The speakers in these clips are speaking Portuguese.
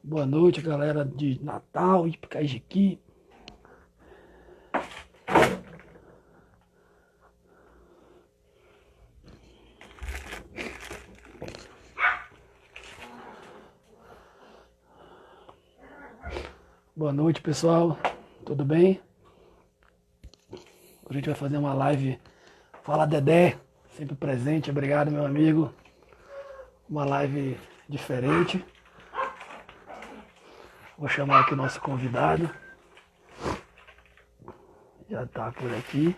Boa noite, galera de Natal e Cajiqui. Boa noite, pessoal. Tudo bem? Hoje a gente vai fazer uma live. Fala, Dedé, sempre presente. Obrigado, meu amigo. Uma live diferente. Vou chamar aqui o nosso convidado. Já está por aqui.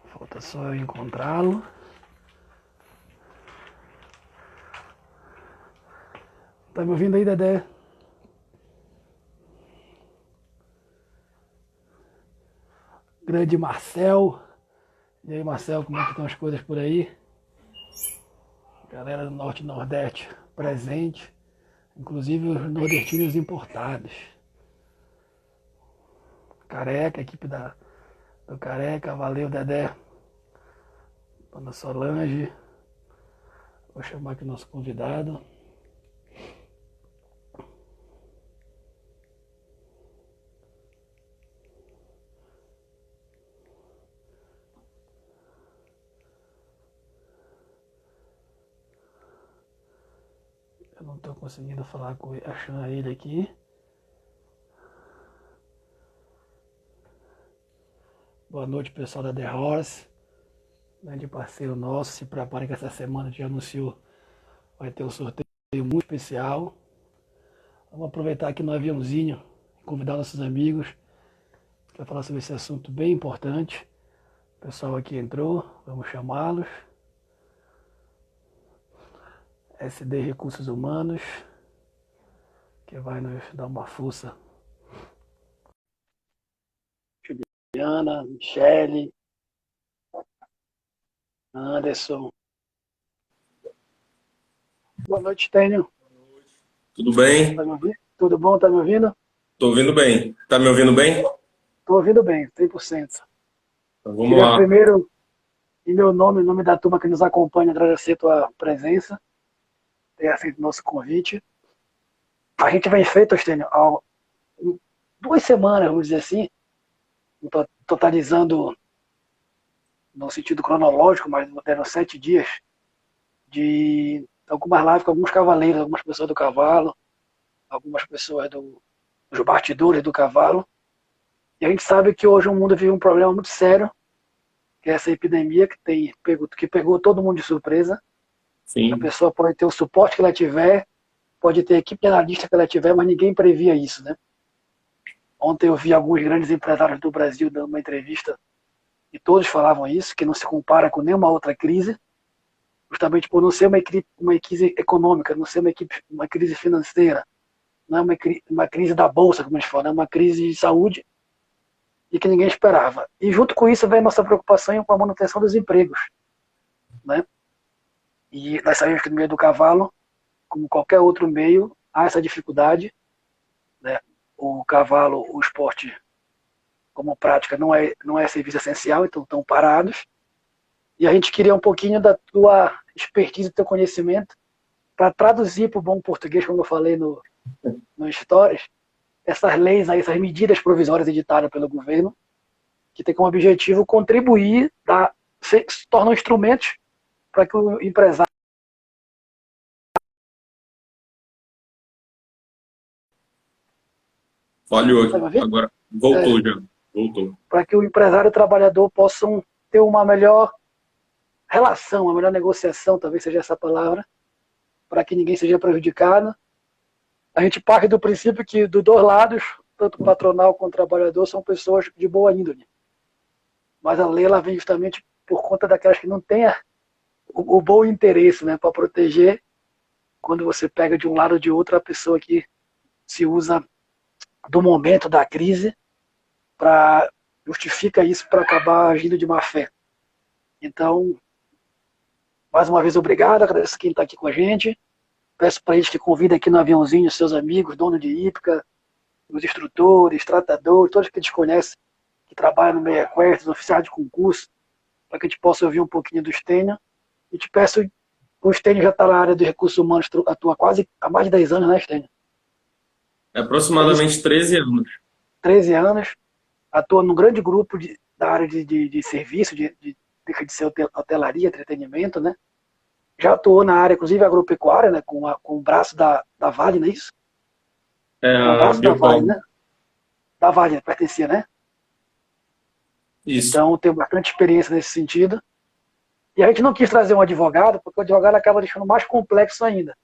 Falta só eu encontrá-lo. Tá me ouvindo aí, Dedé? Grande Marcel. E aí, Marcel, como é que estão as coisas por aí? Galera do Norte e Nordeste presente. Inclusive os nordestinos importados. Careca, equipe do Careca, valeu, Dedé. Dona Solange. Vou chamar aqui o nosso convidado. Eu não estou conseguindo falar com ele, achar ele aqui. Boa noite, pessoal da The Horse. Grande parceiro nosso. Se prepare que essa semana a gente já anunciou. Vai ter um sorteio muito especial. Vamos aproveitar aqui no aviãozinho e convidar nossos amigos para falar sobre esse assunto bem importante. O pessoal aqui entrou, vamos chamá-los. SD Recursos Humanos, que vai nos dar uma força. Juliana, Michele, Anderson. Boa noite, Tênio. Tudo bem? Tá me ouvindo? Tudo bom? Tá me ouvindo? Tô ouvindo bem. Tá me ouvindo bem? Tô ouvindo bem, 100%. Então vamos Queria lá. primeiro, em meu nome, em nome da turma que nos acompanha, agradecer a tua presença, ter aceito o nosso convite. A gente vem feito, Tênio, há 2 semanas, vamos dizer assim, totalizando no sentido cronológico, mas deram 7 dias de algumas lives com alguns cavaleiros, algumas pessoas do cavalo, algumas pessoas dos bastidores do cavalo. E a gente sabe que hoje o mundo vive um problema muito sério, que é essa epidemia que pegou todo mundo de surpresa. A Sim, pessoa pode ter o suporte que ela tiver, pode ter a equipe de analista que ela tiver, mas ninguém previa isso, né? Ontem eu vi alguns grandes empresários do Brasil dando uma entrevista e todos falavam isso, que não se compara com nenhuma outra crise, justamente por não ser uma crise econômica, não ser uma crise financeira, não é uma crise da bolsa, como a gente fala, é uma crise de saúde e que ninguém esperava. E junto com isso vem a nossa preocupação com a manutenção dos empregos, né? E nós sabemos que no meio do cavalo, como qualquer outro meio, há essa dificuldade, né? O cavalo, o esporte como prática não é serviço essencial, então estão parados. E a gente queria um pouquinho da tua expertise, do teu conhecimento, para traduzir para o bom português, como eu falei no Stories, essas leis, aí, essas medidas provisórias editadas pelo governo, que tem como objetivo contribuir, se tornam instrumentos para que o empresário. falhou Tá aqui. me ouvindo? Agora É, voltou já. Voltou. para que o empresário e o trabalhador possam ter uma melhor relação, uma melhor negociação, talvez seja essa palavra, para que ninguém seja prejudicado. A gente parte do princípio que, dos dois lados, tanto o patronal quanto o trabalhador, são pessoas de boa índole. Mas a lei ela vem justamente por conta daquelas que não têm o bom interesse, né, para proteger quando você pega de um lado ou de outro a pessoa que se usa do momento da crise para justifica isso para acabar agindo de má fé. Então, mais uma vez, obrigado, agradeço quem está aqui com a gente. Peço para eles que convidem aqui no aviãozinho seus amigos, donos de hípica, os instrutores, tratadores, todos que eles conhecem, que trabalham no meio equestre, oficiais de concurso, para que a gente possa ouvir um pouquinho do Stênio. E te peço, o Stênio já está na área de recursos humanos, atua quase há mais de 10 anos, né, Stênio? É É isso? aproximadamente 13 anos. 13 anos. Atua num grande grupo da área de serviço, de ser hotelaria, entretenimento, né? Já atuou na área, inclusive, agropecuária, né? Com o braço da Vale, não é isso? É É um a braço da Vale, Biopaulo. né? Da Vale, pertencia, né? Isso. Então, tenho bastante experiência nesse sentido. E a gente não quis trazer um advogado, porque o advogado acaba deixando mais complexo ainda.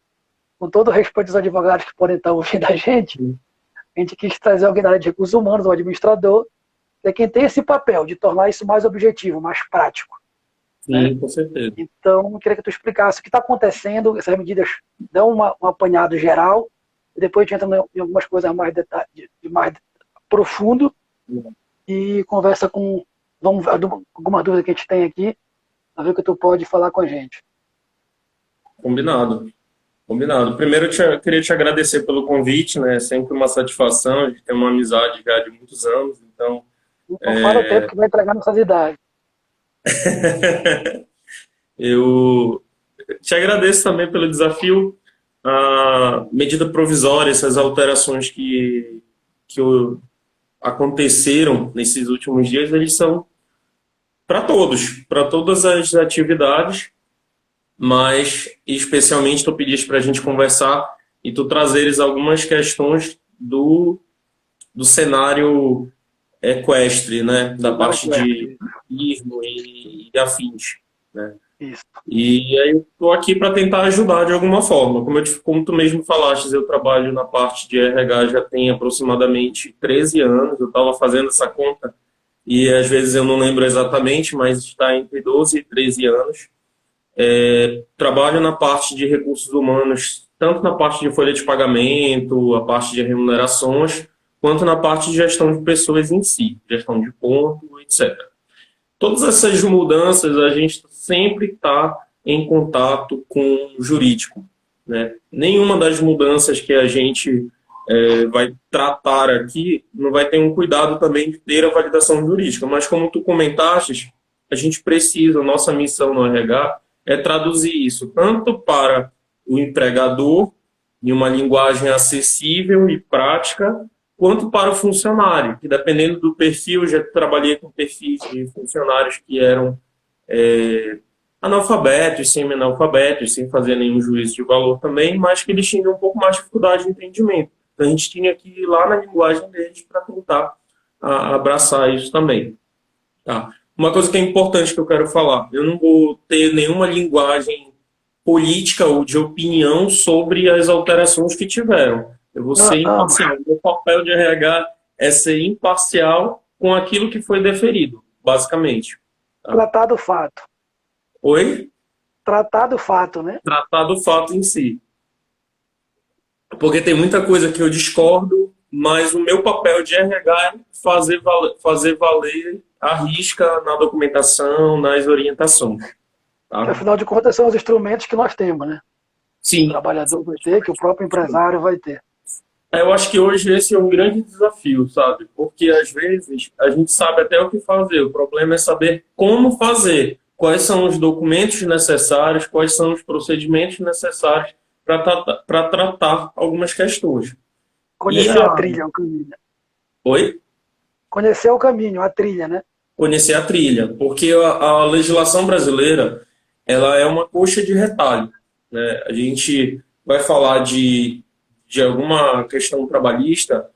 Com todo o respeito aos advogados que podem estar ouvindo a gente quis trazer alguém da área de recursos humanos, um administrador, que é quem tem esse papel de tornar isso mais objetivo, mais prático, né? Sim, com certeza. Então, eu queria que tu explicasse o que está acontecendo, essas medidas dão um apanhado geral, e depois a gente entra em algumas coisas mais, de mais profundo e conversa com alguma dúvida que a gente tem aqui, para ver o que tu pode falar com a gente. Combinado. Combinado. Primeiro, queria te agradecer pelo convite, né? É sempre uma satisfação, a gente tem uma amizade já de muitos anos, então. Não fala o tempo que vai entregar nossas idades. Eu te agradeço também pelo desafio. A medida provisória, essas alterações que aconteceram nesses últimos dias, eles são para todos, para todas as atividades, mas especialmente tu pediste para a gente conversar e tu trazeres algumas questões do cenário equestre, né, da Cenário parte de equestre. turismo e afins, né? Isso. E aí eu estou aqui para tentar ajudar de alguma forma. Como tu mesmo falaste, eu trabalho na parte de RH já tem aproximadamente 13 anos. Eu estava fazendo essa conta e às vezes eu não lembro exatamente, mas está entre 12 e 13 anos. Trabalho na parte de recursos humanos, tanto na parte de folha de pagamento, a parte de remunerações, quanto na parte de gestão de pessoas em si, gestão de ponto, etc. Todas essas mudanças a gente sempre está em contato com o jurídico, né? Nenhuma das mudanças que a gente vai tratar aqui não vai ter um cuidado também de ter a validação jurídica, mas como tu comentaste, a gente precisa, nossa missão no RH é traduzir isso tanto para o empregador em uma linguagem acessível e prática, quanto para o funcionário, que dependendo do perfil, eu já trabalhei com perfis de funcionários que eram analfabetos, semi-analfabetos, sem fazer nenhum juízo de valor também, mas que eles tinham um pouco mais de dificuldade de entendimento. Então a gente tinha que ir lá na linguagem deles para tentar abraçar isso também. Tá? Uma coisa que é importante que eu quero falar, eu não vou ter nenhuma linguagem política ou de opinião sobre as alterações que tiveram. Eu vou ser imparcial. O meu papel de RH é ser imparcial com aquilo que foi deferido, basicamente. Tá? Tratar do fato. Oi? Tratar do fato, né? Tratar do fato em si. Porque tem muita coisa que eu discordo, mas o meu papel de RH é fazer valer a risca na documentação, nas orientações. Que, Tá? afinal de contas, são os instrumentos que nós temos, né? O Sim. trabalhador vai ter, que o próprio empresário vai ter. Eu acho que hoje esse é um grande desafio, sabe? Porque às vezes a gente sabe até o que fazer, o problema é saber como fazer, quais são os documentos necessários, quais são os procedimentos necessários para tratar algumas questões. E Conhecer a trilha, o caminho. Oi? Conhecer o caminho, a trilha, né? Conhecer a trilha, porque a legislação brasileira ela é uma coxa de retalho, né? A gente vai falar de alguma questão trabalhista,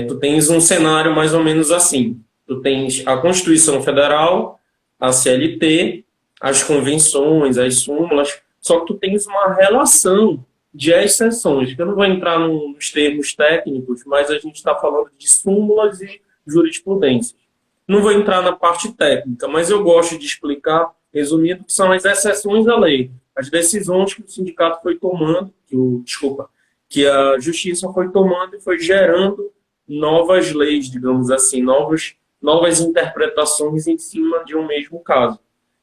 tu tens um cenário mais ou menos assim. Tu tens a Constituição Federal, a CLT, as convenções, as súmulas, só que tu tens uma relação de exceções, que eu não vou entrar nos termos técnicos, mas a gente está falando de súmulas e jurisprudências. Não vou entrar na parte técnica, mas eu gosto de explicar, resumindo, que são as exceções à lei, as decisões que o sindicato foi tomando, que a justiça foi tomando e foi gerando novas leis, digamos assim, novas interpretações em cima de um mesmo caso.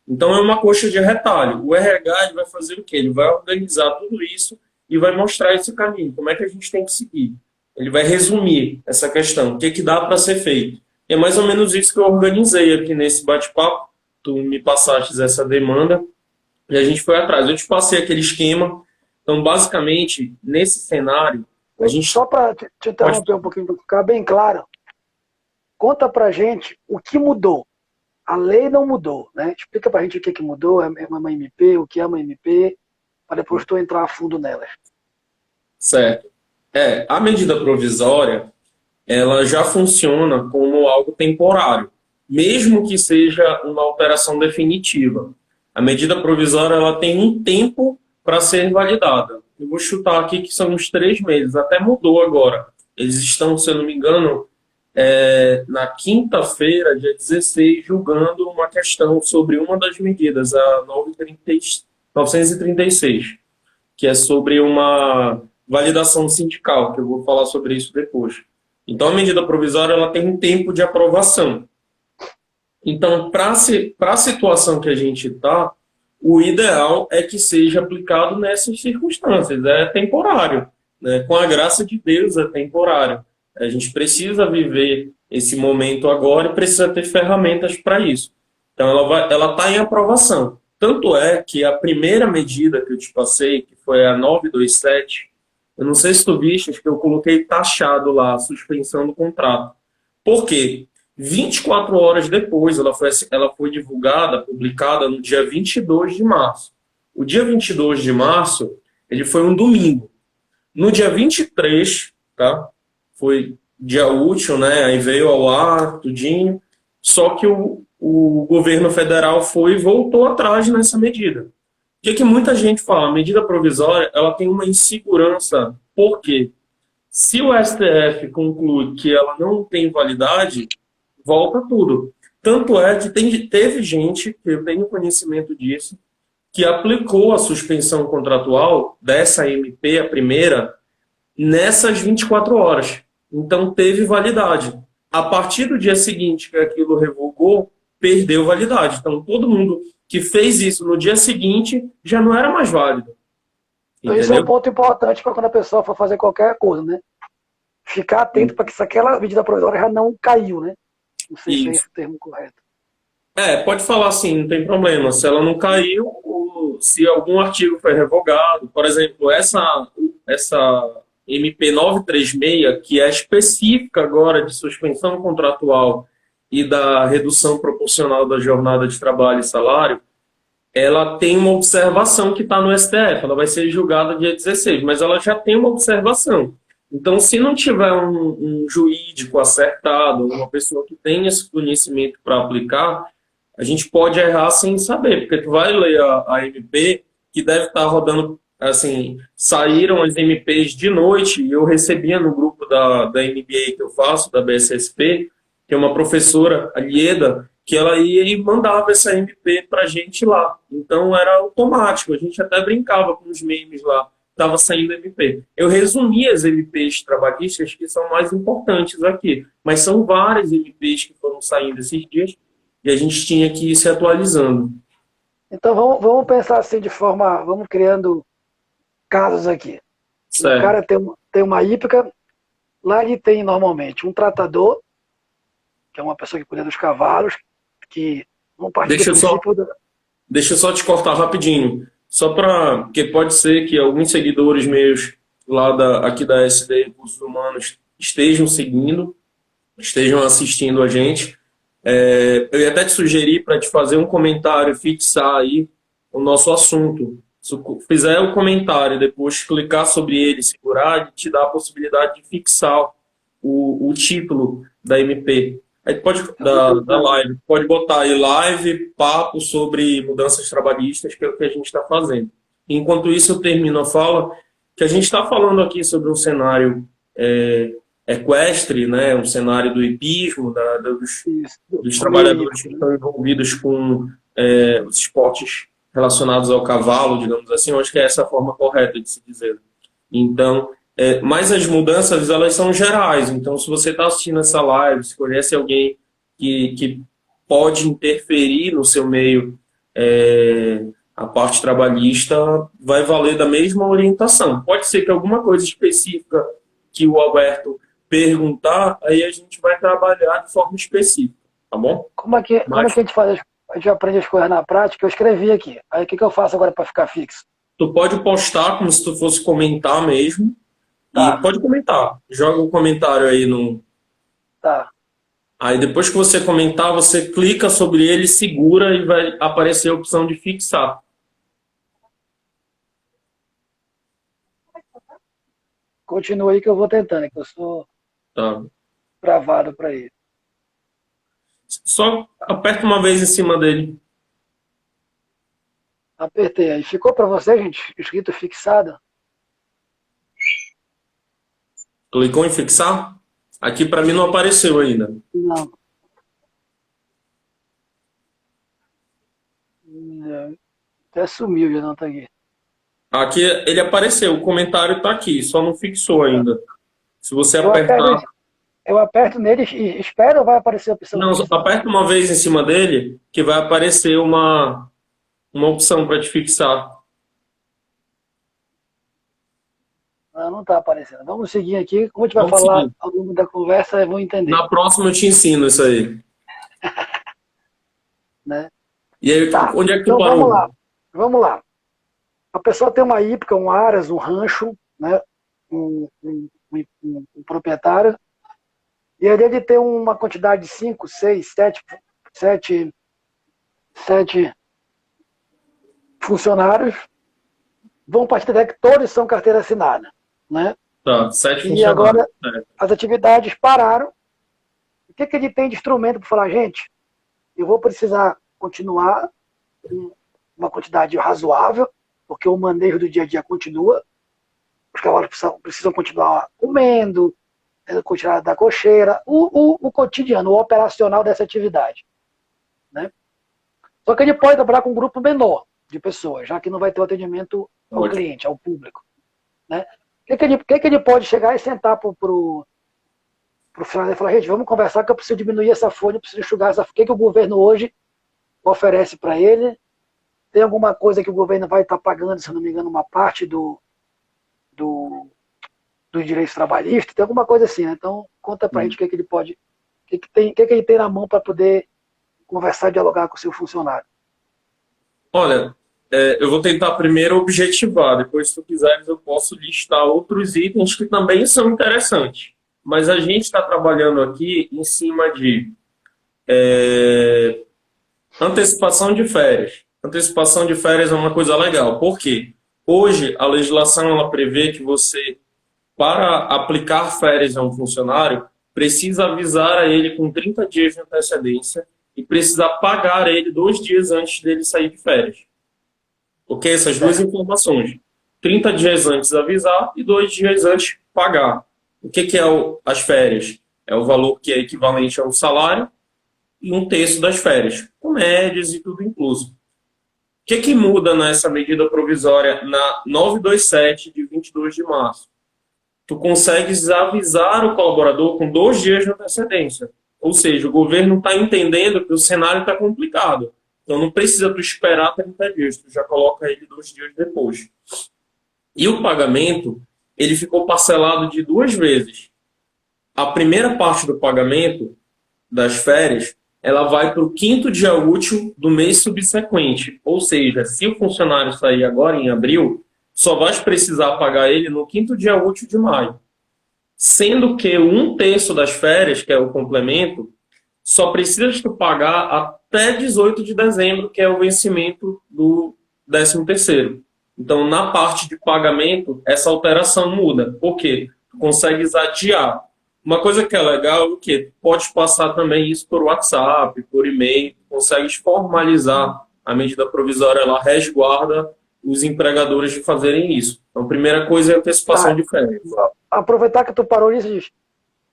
Então é uma coxa de retalho. O RH ele vai fazer o quê? Ele vai organizar tudo isso e vai mostrar esse caminho, como é que a gente tem que seguir. Ele vai resumir essa questão, o que dá para ser feito. É mais ou menos isso que eu organizei aqui nesse bate-papo. Tu me passaste essa demanda e a gente foi atrás. Eu te passei aquele esquema. Então, basicamente, nesse cenário, A gente, Só para te interromper um pouquinho, para ficar bem claro, conta para gente o que mudou. A lei não mudou, né? Explica para a gente o que mudou, é uma MP, o que é uma MP, para depois tu entrar a fundo nelas. certo. A medida provisória, ela já funciona como algo temporário, mesmo que seja uma alteração definitiva. A medida provisória ela tem um tempo para ser validada. Eu vou chutar aqui que são uns 3 meses, até mudou agora. Eles estão, se eu não me engano, na quinta-feira, dia 16, julgando uma questão sobre uma das medidas, a 936, que é sobre uma validação sindical, que eu vou falar sobre isso depois. Então, a medida provisória ela tem um tempo de aprovação. Então, para a situação que a gente está, o ideal é que seja aplicado nessas circunstâncias. É temporário. Né? Com a graça de Deus, é temporário. A gente precisa viver esse momento agora e precisa ter ferramentas para isso. Então, ela está em aprovação. Tanto é que a primeira medida que eu te passei, que foi a 927, eu não sei se tu viste, acho que eu coloquei taxado lá, a suspensão do contrato. Por quê? 24 horas depois, ela foi divulgada, publicada no dia 22 de março. O dia 22 de março, ele foi um domingo. No dia 23, tá? Foi dia útil, né? Aí veio ao ar, tudinho. Só que o governo federal foi e voltou atrás nessa medida. O que muita gente fala? A medida provisória ela tem uma insegurança. Por quê? Se o STF conclui que ela não tem validade, volta tudo. Tanto é que teve gente, que eu tenho conhecimento disso, que aplicou a suspensão contratual dessa MP, a primeira, nessas 24 horas. Então teve validade. A partir do dia seguinte que aquilo revogou, perdeu validade. Então todo mundo que fez isso no dia seguinte já não era mais válido. Então isso é um ponto importante para quando a pessoa for fazer qualquer coisa, né? Ficar atento para que aquela medida provisória já não caiu, né? Não sei se é esse o termo correto. Pode falar assim, não tem problema. Se ela não caiu, se algum artigo foi revogado, por exemplo, essa MP 936, que é específica agora de suspensão contratual e da redução proporcional da jornada de trabalho e salário, ela tem uma observação que está no STF, ela vai ser julgada dia 16, mas ela já tem uma observação. Então, se não tiver um jurídico acertado, uma pessoa que tenha esse conhecimento para aplicar, a gente pode errar sem saber, porque tu vai ler a MP, que deve estar rodando, assim, saíram as MPs de noite, e eu recebia no grupo da MBA que eu faço, da BSSP, que é uma professora, a Lieda, que ela ia e mandava essa MP para a gente lá. Então, era automático, a gente até brincava com os memes lá. Estava saindo MP. Eu resumi as MPs trabalhistas que são mais importantes aqui, mas são várias MPs que foram saindo esses dias e a gente tinha que ir se atualizando. Então vamos pensar assim vamos criando casos aqui. Certo. O cara tem uma hípica, lá ele tem normalmente um tratador, que é uma pessoa que cuida dos cavalos, que não participa do princípio Deixa eu só te cortar rapidinho. Só porque pode ser que alguns seguidores meus lá aqui da SD Recursos Humanos estejam seguindo, estejam assistindo a gente. Eu ia até te sugerir para te fazer um comentário, fixar aí o nosso assunto. Se fizer o comentário e depois clicar sobre ele, segurar, ele te dá a possibilidade de fixar o título da MP. Aí pode, da live, pode botar aí live, papo sobre mudanças trabalhistas, que é o que a gente está fazendo. Enquanto isso, eu termino a fala, que a gente está falando aqui sobre um cenário equestre, né, um cenário do hipismo, dos trabalhadores que estão envolvidos com os esportes relacionados ao cavalo, digamos assim. Eu acho que é essa a forma correta de se dizer. Então, mas as mudanças, elas são gerais. Então, se você está assistindo essa live, se conhece alguém que pode interferir no seu meio, a parte trabalhista, vai valer da mesma orientação. Pode ser que alguma coisa específica que o Alberto perguntar, aí a gente vai trabalhar de forma específica, tá bom? Como é que a gente faz? A gente aprende as coisas na prática. Eu escrevi aqui. Aí o que eu faço agora para ficar fixo? Tu pode postar como se tu fosse comentar mesmo. E Tá, pode comentar. Joga um comentário aí no. tá. Aí depois que você comentar, você clica sobre ele, segura e vai aparecer a opção de fixar. Continua aí que eu vou tentando, que eu sou Tá? travado para ir. Só aperta uma vez em cima dele. Apertei aí. Ficou para você, gente, escrito fixado? Clicou em fixar? Aqui para mim não apareceu ainda. Não. Até sumiu, já não tá aqui. Aqui ele apareceu, o comentário está aqui, só não fixou ainda. Se você Eu aperto, apertar. eu aperto nele e espero ou vai aparecer a opção Não, fixar? aperta uma vez em cima dele que vai aparecer uma opção para te fixar. Não, não tá aparecendo. Vamos seguir aqui. Como a gente vai Vamos falar seguir. ao longo da conversa, eu vou entender. Na próxima eu te ensino isso aí. Né? E aí, Tá, onde é que tu então vamos parou? lá. Vamos lá. A pessoa tem uma hípica, um aras, um rancho, né? Um proprietário, e ali ele tem uma quantidade de 5, 6, 7 funcionários, vão partir da ideia que todos são carteira assinada. Né? Tá, 7 E funcionários. agora as atividades pararam. O que ele tem de instrumento para falar, gente, eu vou precisar continuar com uma quantidade razoável, porque o manejo do dia a dia continua, os cavalos precisam continuar comendo, continuar da cocheira, o cotidiano, o operacional dessa atividade. Né? Só que ele pode trabalhar com um grupo menor de pessoas, já que não vai ter o atendimento ao Ótimo. cliente, ao público. Né? O que ele pode chegar e sentar para o funcionário e falar, gente, vamos conversar que eu preciso diminuir essa folha, eu preciso enxugar essa folha. O que o governo hoje oferece para ele? Tem alguma coisa que o governo vai estar pagando, se não me engano, uma parte do direito trabalhista? Tem alguma coisa assim, né? Então, conta para a gente o que ele pode, o que ele tem na mão para poder conversar, dialogar com o seu funcionário. Olha, eu vou tentar primeiro objetivar, depois, se tu quiseres, eu posso listar outros itens que também são interessantes. Mas a gente está trabalhando aqui em cima de antecipação de férias. Antecipação de férias é uma coisa legal. Por quê? Hoje, a legislação ela prevê que você, para aplicar férias a um funcionário, precisa avisar a ele com 30 dias de antecedência e precisa pagar ele 2 dias antes dele sair de férias. Ok? Essas duas informações. 30 dias antes avisar e 2 dias antes pagar. O que é as férias? É o valor que é equivalente ao salário e 1/3 das férias, com médias e tudo incluso. O que muda nessa medida provisória na 927 de 22 de março? Tu consegues avisar o colaborador com 2 dias de antecedência. Ou seja, o governo está entendendo que o cenário está complicado. Então não precisa tu esperar 30 dias, tu já coloca ele 2 dias depois. E o pagamento, ele ficou parcelado de 2 vezes. A primeira parte do pagamento das férias, ela vai para o 5º dia útil do mês subsequente. Ou seja, se o funcionário sair agora em abril, só vai precisar pagar ele no 5º dia útil de maio. Sendo que 1/3 das férias, que é o complemento, só precisa tu pagar até 18 de dezembro, que é o vencimento do 13º. Então, na parte de pagamento, essa alteração muda. Por quê? Tu consegues adiar. Uma coisa que é legal é o quê? Tu pode passar também isso por WhatsApp, por e-mail, tu consegues formalizar a medida provisória, ela resguarda os empregadores de fazerem isso. Então, a primeira coisa é a antecipação de férias. Aproveitar que tu parou nisso,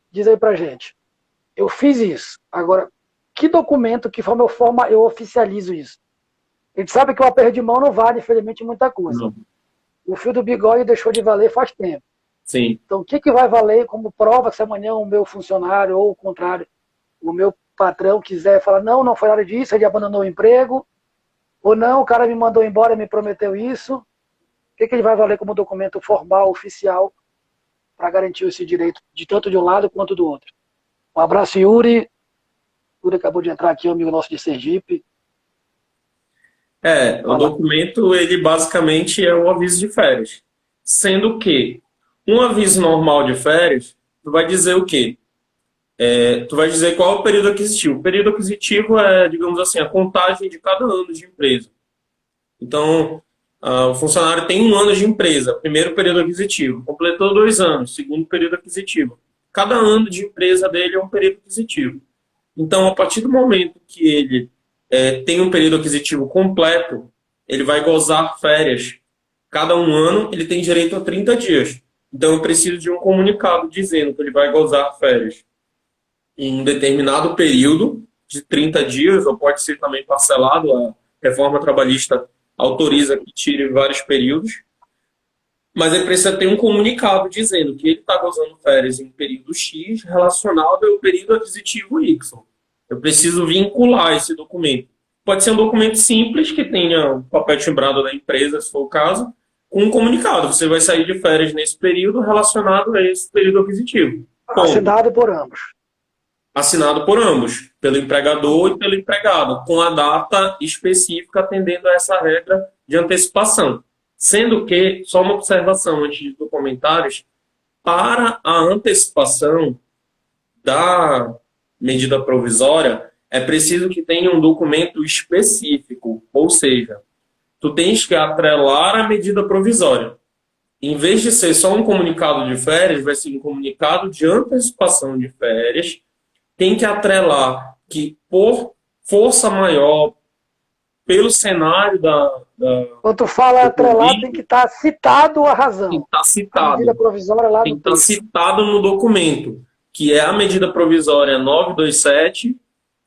diz aí pra gente. Eu fiz isso. Agora, que documento, que forma eu oficializo isso? A gente sabe que o aperto de mão não vale, infelizmente, muita coisa. Não. O fio do bigode deixou de valer faz tempo. Sim. Então, o que vai valer como prova se amanhã o meu funcionário, ou o contrário, o meu patrão quiser falar, não foi nada disso, ele abandonou o emprego, ou não, o cara me mandou embora, me prometeu isso. O que ele vai valer como documento formal, oficial, para garantir esse direito, de tanto de um lado quanto do outro? Um abraço, Yuri. Yuri acabou de entrar aqui, um amigo nosso de Sergipe. O documento, ele basicamente é o aviso de férias. Sendo que Um aviso normal de férias, tu vai dizer o quê? Tu vai dizer qual é o período aquisitivo. O período aquisitivo é, digamos assim, a contagem de cada ano de empresa. Então, o funcionário tem 1 ano de empresa, primeiro período aquisitivo. Completou 2 anos, segundo período aquisitivo. Cada ano de empresa dele é um período aquisitivo. Então, a partir do momento que ele tem um período aquisitivo completo, ele vai gozar férias. Cada 1 ano, ele tem direito a 30 dias. Então, eu preciso de um comunicado dizendo que ele vai gozar férias em um determinado período de 30 dias, ou pode ser também parcelado. A reforma trabalhista autoriza que tire vários períodos. Mas ele precisa ter um comunicado dizendo que ele está gozando férias em período X relacionado ao período aquisitivo Y. Eu preciso vincular esse documento. Pode ser um documento simples, que tenha o papel timbrado da empresa, se for o caso, com um comunicado. Você vai sair de férias nesse período relacionado a esse período aquisitivo. Ponto. Assinado por ambos. Assinado por ambos, pelo empregador e pelo empregado, com a data específica atendendo a essa regra de antecipação. Sendo que, só uma observação antes de comentários, para a antecipação da medida provisória, é preciso que tenha um documento específico, ou seja, tu tens que atrelar a medida provisória. Em vez de ser só um comunicado de férias, vai ser um comunicado de antecipação de férias, tem que atrelar que, por força maior, pelo cenário Quando tu fala atrelar, tem que estar citado a razão. Tem que estar citado. A medida provisória lá tem no que estar citado no documento, que é a medida provisória 927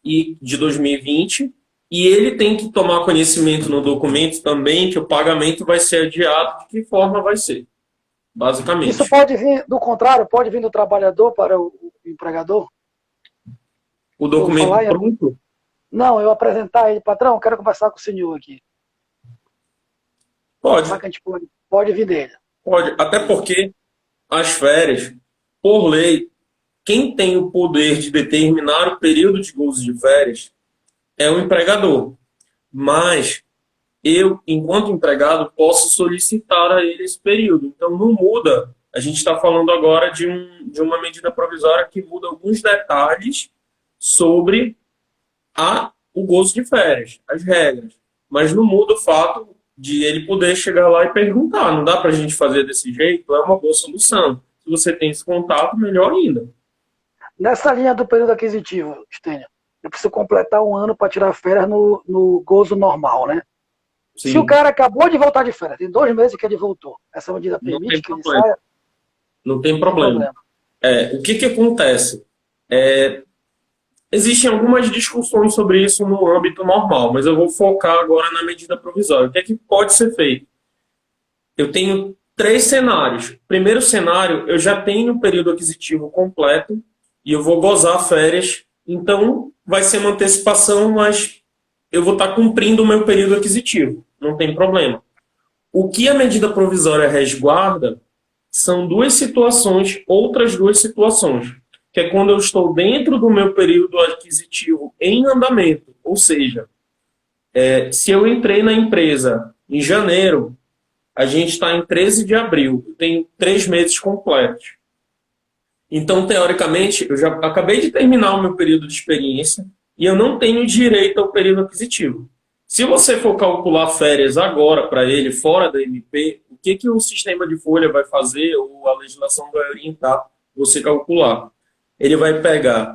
de 2020, e ele tem que tomar conhecimento no documento também que o pagamento vai ser adiado, de que forma vai ser, basicamente. Isso pode vir, do contrário, pode vir do trabalhador para o empregador? O documento pronto? Não, eu apresentar ele, patrão, quero conversar com o senhor aqui. Pode. Será que a gente pode vir dele? Pode, até porque as férias, por lei, quem tem o poder de determinar o período de gozo de férias é o empregador. Mas eu, enquanto empregado, posso solicitar a ele esse período. Então não muda. A gente está falando agora de uma medida provisória que muda alguns detalhes sobre o gozo de férias, as regras. Mas não muda o fato de ele poder chegar lá e perguntar. Não dá para a gente fazer desse jeito? É uma boa solução. Se você tem esse contato, melhor ainda. Nessa linha do período aquisitivo, Stênio, eu preciso completar 1 ano para tirar férias no gozo normal, né? Sim. Se o cara acabou de voltar de férias, tem 2 meses que ele voltou, essa medida permite que ele saia? Não tem problema. O que acontece? Existem algumas discussões sobre isso no âmbito normal, mas eu vou focar agora na medida provisória. O que é que pode ser feito? Eu tenho 3 cenários. Primeiro cenário, eu já tenho o período aquisitivo completo e eu vou gozar férias, então vai ser uma antecipação, mas eu vou estar cumprindo o meu período aquisitivo, não tem problema. O que a medida provisória resguarda são outras duas situações, que é quando eu estou dentro do meu período aquisitivo em andamento. Ou seja, se eu entrei na empresa em janeiro, a gente está em 13 de abril, eu tenho 3 meses completos. Então, teoricamente, eu já acabei de terminar o meu período de experiência e eu não tenho direito ao período aquisitivo. Se você for calcular férias agora para ele, fora da MP, o que o sistema de folha vai fazer, ou a legislação vai orientar você calcular? Ele vai pegar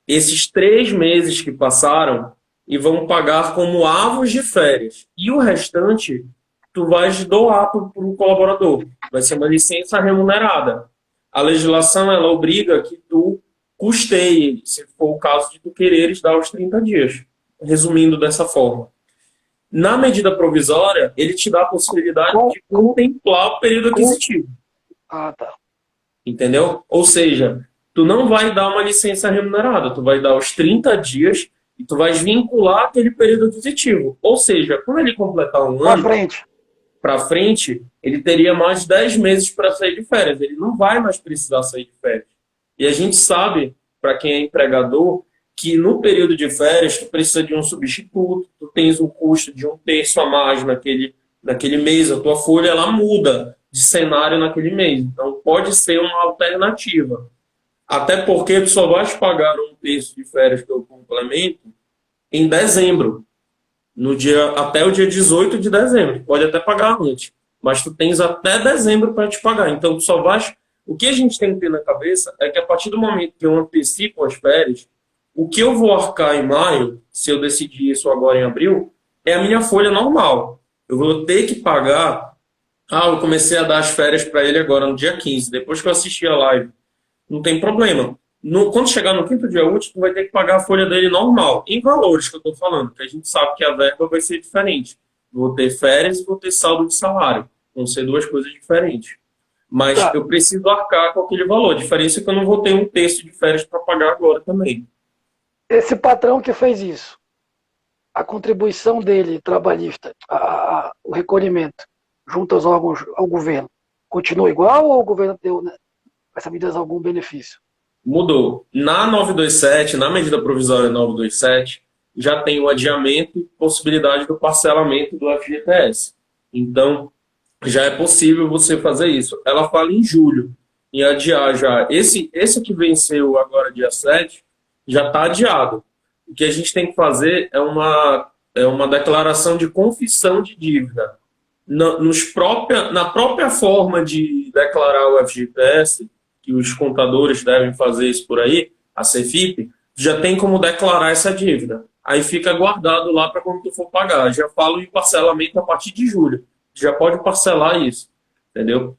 esses 3 meses que passaram e vão pagar como avos de férias. E o restante, tu vais doar para o colaborador. Vai ser uma licença remunerada. A legislação, ela obriga que tu custeie, se for o caso de tu quereres dar os 30 dias. Resumindo dessa forma. Na medida provisória, ele te dá a possibilidade de contemplar o período aquisitivo. Ah, tá. Entendeu? Ou seja, tu não vai dar uma licença remunerada, tu vai dar os 30 dias e tu vais vincular aquele período aquisitivo. Ou seja, quando ele completar 1 ano para frente, ele teria mais 10 meses para sair de férias. Ele não vai mais precisar sair de férias. E a gente sabe, para quem é empregador, que no período de férias tu precisa de um substituto, tu tens um custo de 1/3 a mais naquele mês, a tua folha ela muda. de cenário naquele mês. Então, pode ser uma alternativa. Até porque tu só vais pagar um terço de férias pelo complemento em dezembro, no dia, até o dia 18 de dezembro. Pode até pagar antes, mas tu tens até dezembro para te pagar. Então, tu só vais... O que a gente tem que ter na cabeça é que a partir do momento que eu antecipo as férias, o que eu vou arcar em maio, se eu decidir isso agora em abril, é a minha folha normal. Eu vou ter que pagar... eu comecei a dar as férias para ele agora no dia 15, depois que eu assisti a live. Não tem problema. Quando chegar no quinto dia útil, tu vai ter que pagar a folha dele normal, em valores que eu estou falando, que a gente sabe que a verba vai ser diferente. Vou ter férias e vou ter saldo de salário. Vão ser duas coisas diferentes. Mas Tá. eu preciso arcar com aquele valor. A diferença é que eu não vou ter um terço de férias para pagar agora também. Esse patrão que fez isso, a contribuição dele, trabalhista, o recolhimento junto aos órgãos, ao governo, continua igual ou o governo deu, né, essa medida algum benefício? Mudou. Na 927, na medida provisória 927, já tem o adiamento e possibilidade do parcelamento do FGTS. Então, já é possível você fazer isso. Ela fala em julho, em adiar já. Esse que venceu agora, dia 7, já está adiado. O que a gente tem que fazer é uma declaração de confissão de dívida. Na própria forma de declarar o FGTS, que os contadores devem fazer isso por aí, a Cefipe, já tem como declarar essa dívida. Aí fica guardado lá para quando tu for pagar. Já falo em parcelamento a partir de julho. Já pode parcelar isso, entendeu?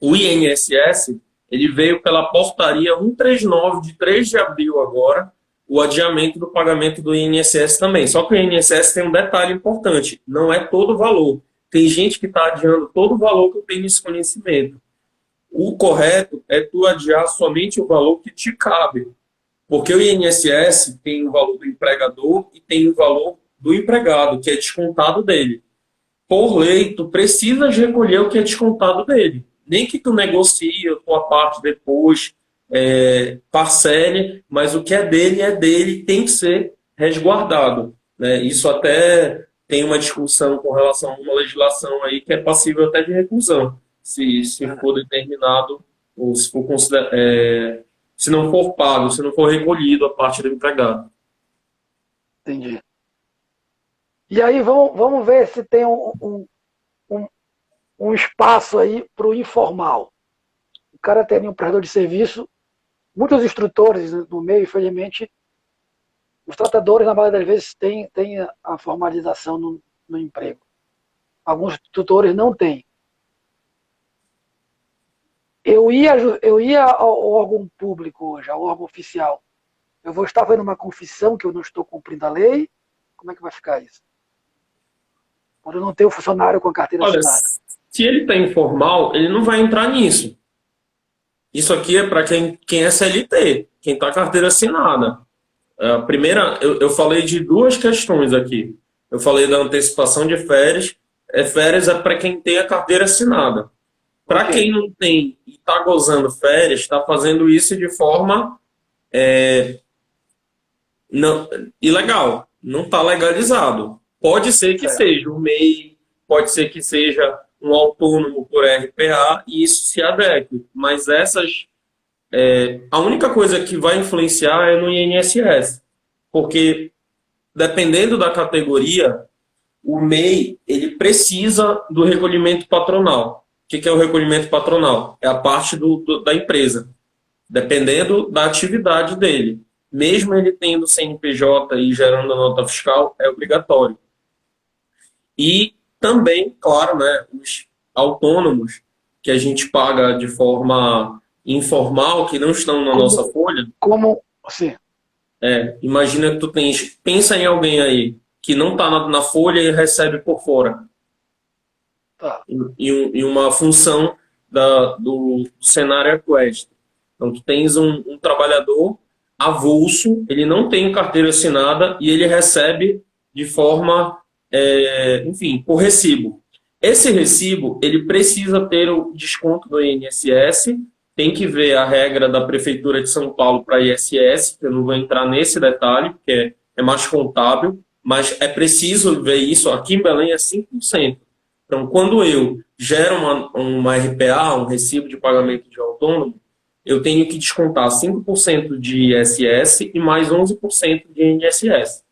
O INSS, ele veio pela portaria 139 de 3 de abril agora, o adiamento do pagamento do INSS também. Só que o INSS tem um detalhe importante, não é todo o valor. Tem gente que está adiando todo o valor que eu tenho nesse conhecimento. O correto é tu adiar somente o valor que te cabe. Porque o INSS tem o valor do empregador e tem o valor do empregado, que é descontado dele. Por lei, tu precisas recolher o que é descontado dele. Nem que tu negocie a tua parte depois, parcele, mas o que é dele, tem que ser resguardado, né? Isso até tem uma discussão com relação a uma legislação aí que é passível até de reclusão, se for determinado, ou se for se não for pago, se não for recolhido a parte do empregado. Entendi. E aí vamos ver se tem um espaço aí para o informal. O cara tem um prestador de serviço, muitos instrutores no meio, infelizmente, os tratadores, na maioria das vezes, têm a formalização no emprego. Alguns tutores não têm. Eu ia ao órgão público hoje, ao órgão oficial. Eu vou estar fazendo uma confissão que eu não estou cumprindo a lei. Como é que vai ficar isso? Quando eu não tenho funcionário com a carteira assinada. Se ele está informal, ele não vai entrar nisso. Isso aqui é para quem é CLT, quem está carteira assinada. A primeira, eu falei de duas questões aqui. Eu falei da antecipação de férias. Férias é para quem tem a carteira assinada. Para quem não tem e está gozando férias, está fazendo isso de forma ilegal. Não está legalizado. Pode ser que seja um MEI, pode ser que seja um autônomo por RPA e isso se adeque. Mas a única coisa que vai influenciar é no INSS. Porque, dependendo da categoria, o MEI ele precisa do recolhimento patronal. O que é o recolhimento patronal? É a parte da empresa, dependendo da atividade dele. Mesmo ele tendo CNPJ e gerando a nota fiscal, é obrigatório. E também, claro, né, os autônomos, que a gente paga de forma informal, que não estão na nossa folha. Como assim? Imagina que tu pensa em alguém aí que não está na folha e recebe por fora. Tá. Em uma função do cenário aquesto. Então, tu tens um trabalhador avulso, ele não tem carteira assinada e ele recebe de forma, enfim, por recibo. Esse recibo, ele precisa ter o desconto do INSS, tem que ver a regra da Prefeitura de São Paulo para ISS, que eu não vou entrar nesse detalhe, porque é mais contábil, mas é preciso ver isso. Aqui em Belém é 5%. Então, quando eu gero uma RPA, um recibo de pagamento de autônomo, eu tenho que descontar 5% de ISS e mais 11% de INSS.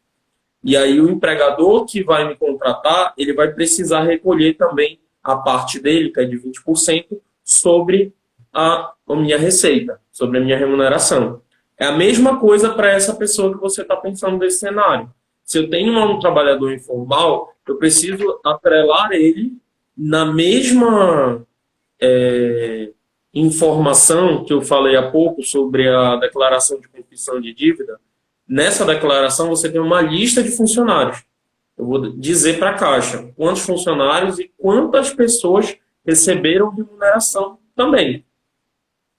E aí o empregador que vai me contratar, ele vai precisar recolher também a parte dele, que é de 20%, sobre a minha receita, sobre a minha remuneração. É a mesma coisa para essa pessoa que você está pensando nesse cenário. Se eu tenho um trabalhador informal, eu preciso atrelar ele na mesma informação que eu falei há pouco sobre a declaração de confissão de dívida. Nessa declaração você tem uma lista de funcionários. Eu vou dizer para a Caixa quantos funcionários e quantas pessoas receberam remuneração também.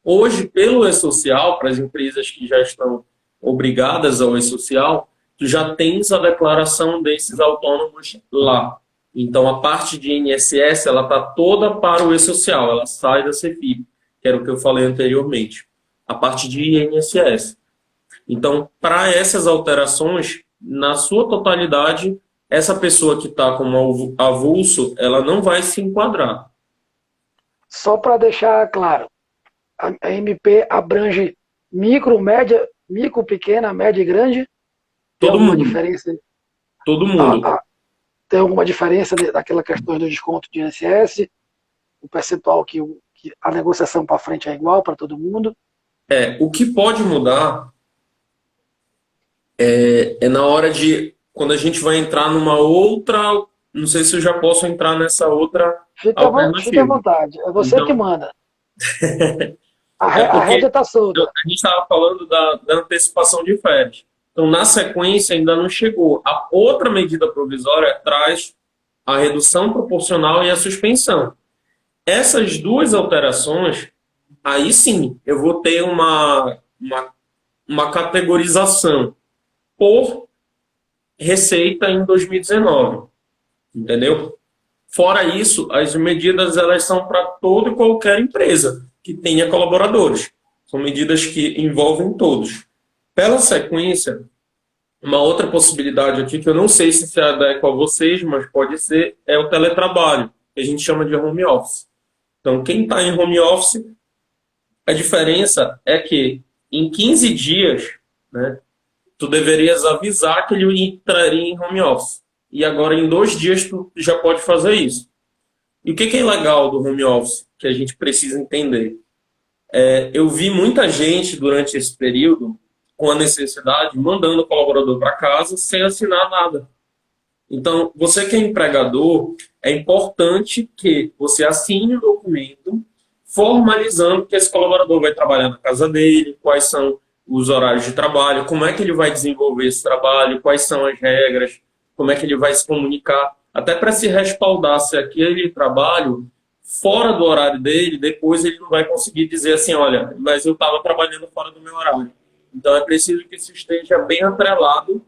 Hoje, pelo E-Social, para as empresas que já estão obrigadas ao E-Social, tu já tens a declaração desses autônomos lá. Então, a parte de INSS, ela está toda para o E-Social, ela sai da CEFIP, que era o que eu falei anteriormente. A parte de INSS. Então, para essas alterações, na sua totalidade, essa pessoa que está como avulso, ela não vai se enquadrar. Só para deixar claro, a MP abrange micro, média, micro, pequena, média e grande? Tem Todo alguma mundo. diferença? Todo mundo. Tem alguma diferença daquela questão do desconto de INSS? O percentual que a negociação para frente é igual para todo mundo? O que pode mudar é na hora de, quando a gente vai entrar numa outra, não sei se eu já posso entrar nessa outra Fique à alternativa. vontade, é você que Então, manda. é A rédea porque está solta. a gente estava falando da antecipação de férias. Então, na sequência, ainda não chegou. A outra medida provisória traz a redução proporcional e a suspensão. Essas duas alterações, aí sim, eu vou ter uma categorização por receita em 2019, entendeu? Fora isso, as medidas elas são para toda e qualquer empresa que tenha colaboradores. São medidas que envolvem todos. Pela sequência, uma outra possibilidade aqui, que eu não sei se adequa a vocês, mas pode ser, é o teletrabalho, que a gente chama de home office. Então, quem está em home office, a diferença é que em 15 dias, né, tu deverias avisar que ele entraria em home office. E agora, em 2 dias, tu já pode fazer isso. E o que é legal do home office, que a gente precisa entender? Eu vi muita gente, durante esse período, com a necessidade, mandando o colaborador para casa sem assinar nada. Então, você que é empregador, é importante que você assine o documento formalizando que esse colaborador vai trabalhar na casa dele, quais são os horários de trabalho, como é que ele vai desenvolver esse trabalho, quais são as regras, como é que ele vai se comunicar, até para se respaldar se aquele trabalho fora do horário dele, depois ele não vai conseguir dizer assim, olha, mas eu estava trabalhando fora do meu horário. Então é preciso que isso esteja bem atrelado,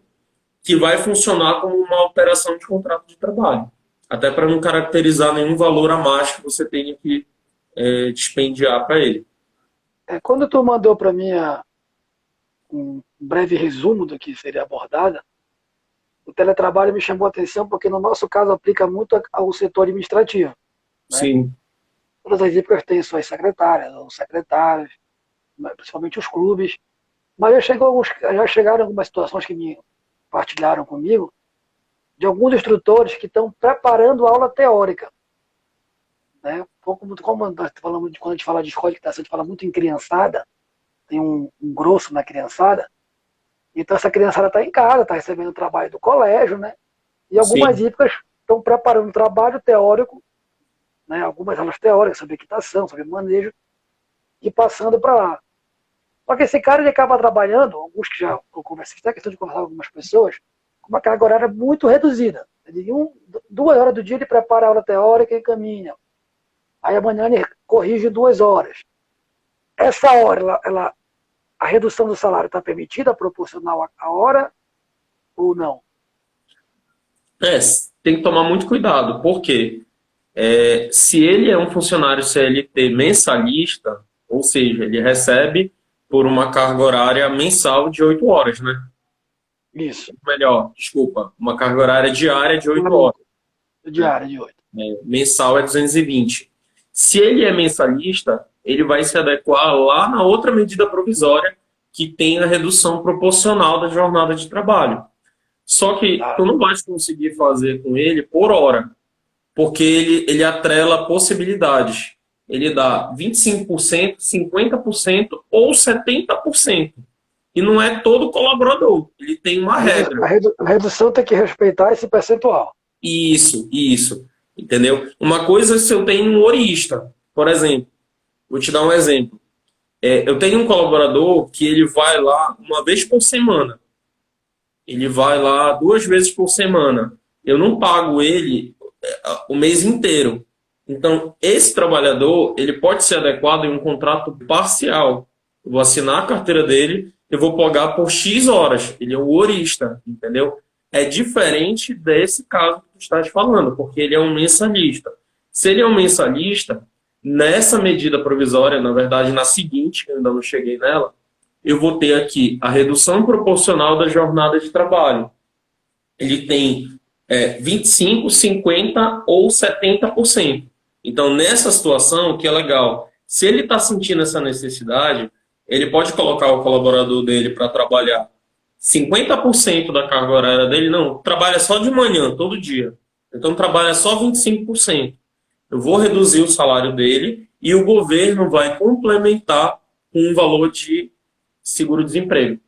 que vai funcionar como uma alteração de contrato de trabalho, até para não caracterizar nenhum valor a mais que você tenha que dispendiar para ele. Quando tu mandou para mim um breve resumo do que seria abordado, o teletrabalho me chamou a atenção porque no nosso caso aplica muito ao setor administrativo. Né? Sim. Todas as EPAs têm suas secretárias ou secretários, principalmente os clubes, mas já chegaram algumas situações que me partilharam comigo de alguns instrutores que estão preparando aula teórica. Né? Como nós falamos, quando a gente fala de escola de equitação, a gente fala muito em criançada, tem um grosso na criançada, então essa criançada está em casa, está recebendo o trabalho do colégio, né? E algumas IPAs estão preparando um trabalho teórico, né? Algumas aulas teóricas sobre equitação, sobre manejo, e passando para lá. Só que esse cara ele acaba trabalhando, alguns que já eu conversei, até a questão de conversar com algumas pessoas, com uma carga horária muito reduzida. Ele, 2 horas do dia ele prepara a aula teórica e caminha. Aí amanhã ele corrige 2 horas. Essa hora, a redução do salário está permitida, proporcional à hora ou não? Tem que tomar muito cuidado, porque se ele é um funcionário CLT mensalista, ou seja, ele recebe por uma carga horária mensal de 8 horas, né? Isso. Melhor, desculpa, uma carga horária diária de 8 horas. Diária de 8. Mensal é 220. Se ele é mensalista, ele vai se adequar lá na outra medida provisória que tem a redução proporcional da jornada de trabalho. Só que tu não vai conseguir fazer com ele por hora, porque ele atrela possibilidades. Ele dá 25%, 50% ou 70%. E não é todo colaborador. Ele tem uma regra. A redução tem que respeitar esse percentual. Isso. Entendeu? Uma coisa é se eu tenho um horista, por exemplo. Vou te dar um exemplo. Eu tenho um colaborador que ele vai lá uma vez por semana. Ele vai lá 2 vezes por semana. Eu não pago ele o mês inteiro. Então, esse trabalhador, ele pode ser adequado em um contrato parcial. Eu vou assinar a carteira dele, eu vou pagar por X horas. Ele é o horista, entendeu? É diferente desse caso que tu estás falando, porque ele é um mensalista. Se ele é um mensalista, nessa medida provisória, na verdade, na seguinte, que eu ainda não cheguei nela, eu vou ter aqui a redução proporcional da jornada de trabalho. Ele tem 25%, 50% ou 70%. Então, nessa situação, que é legal, se ele está sentindo essa necessidade, ele pode colocar o colaborador dele para trabalhar 50% da carga horária dele, não, trabalha só de manhã, todo dia. Então, trabalha só 25%. Eu vou reduzir o salário dele e o governo vai complementar com um valor de seguro-desemprego.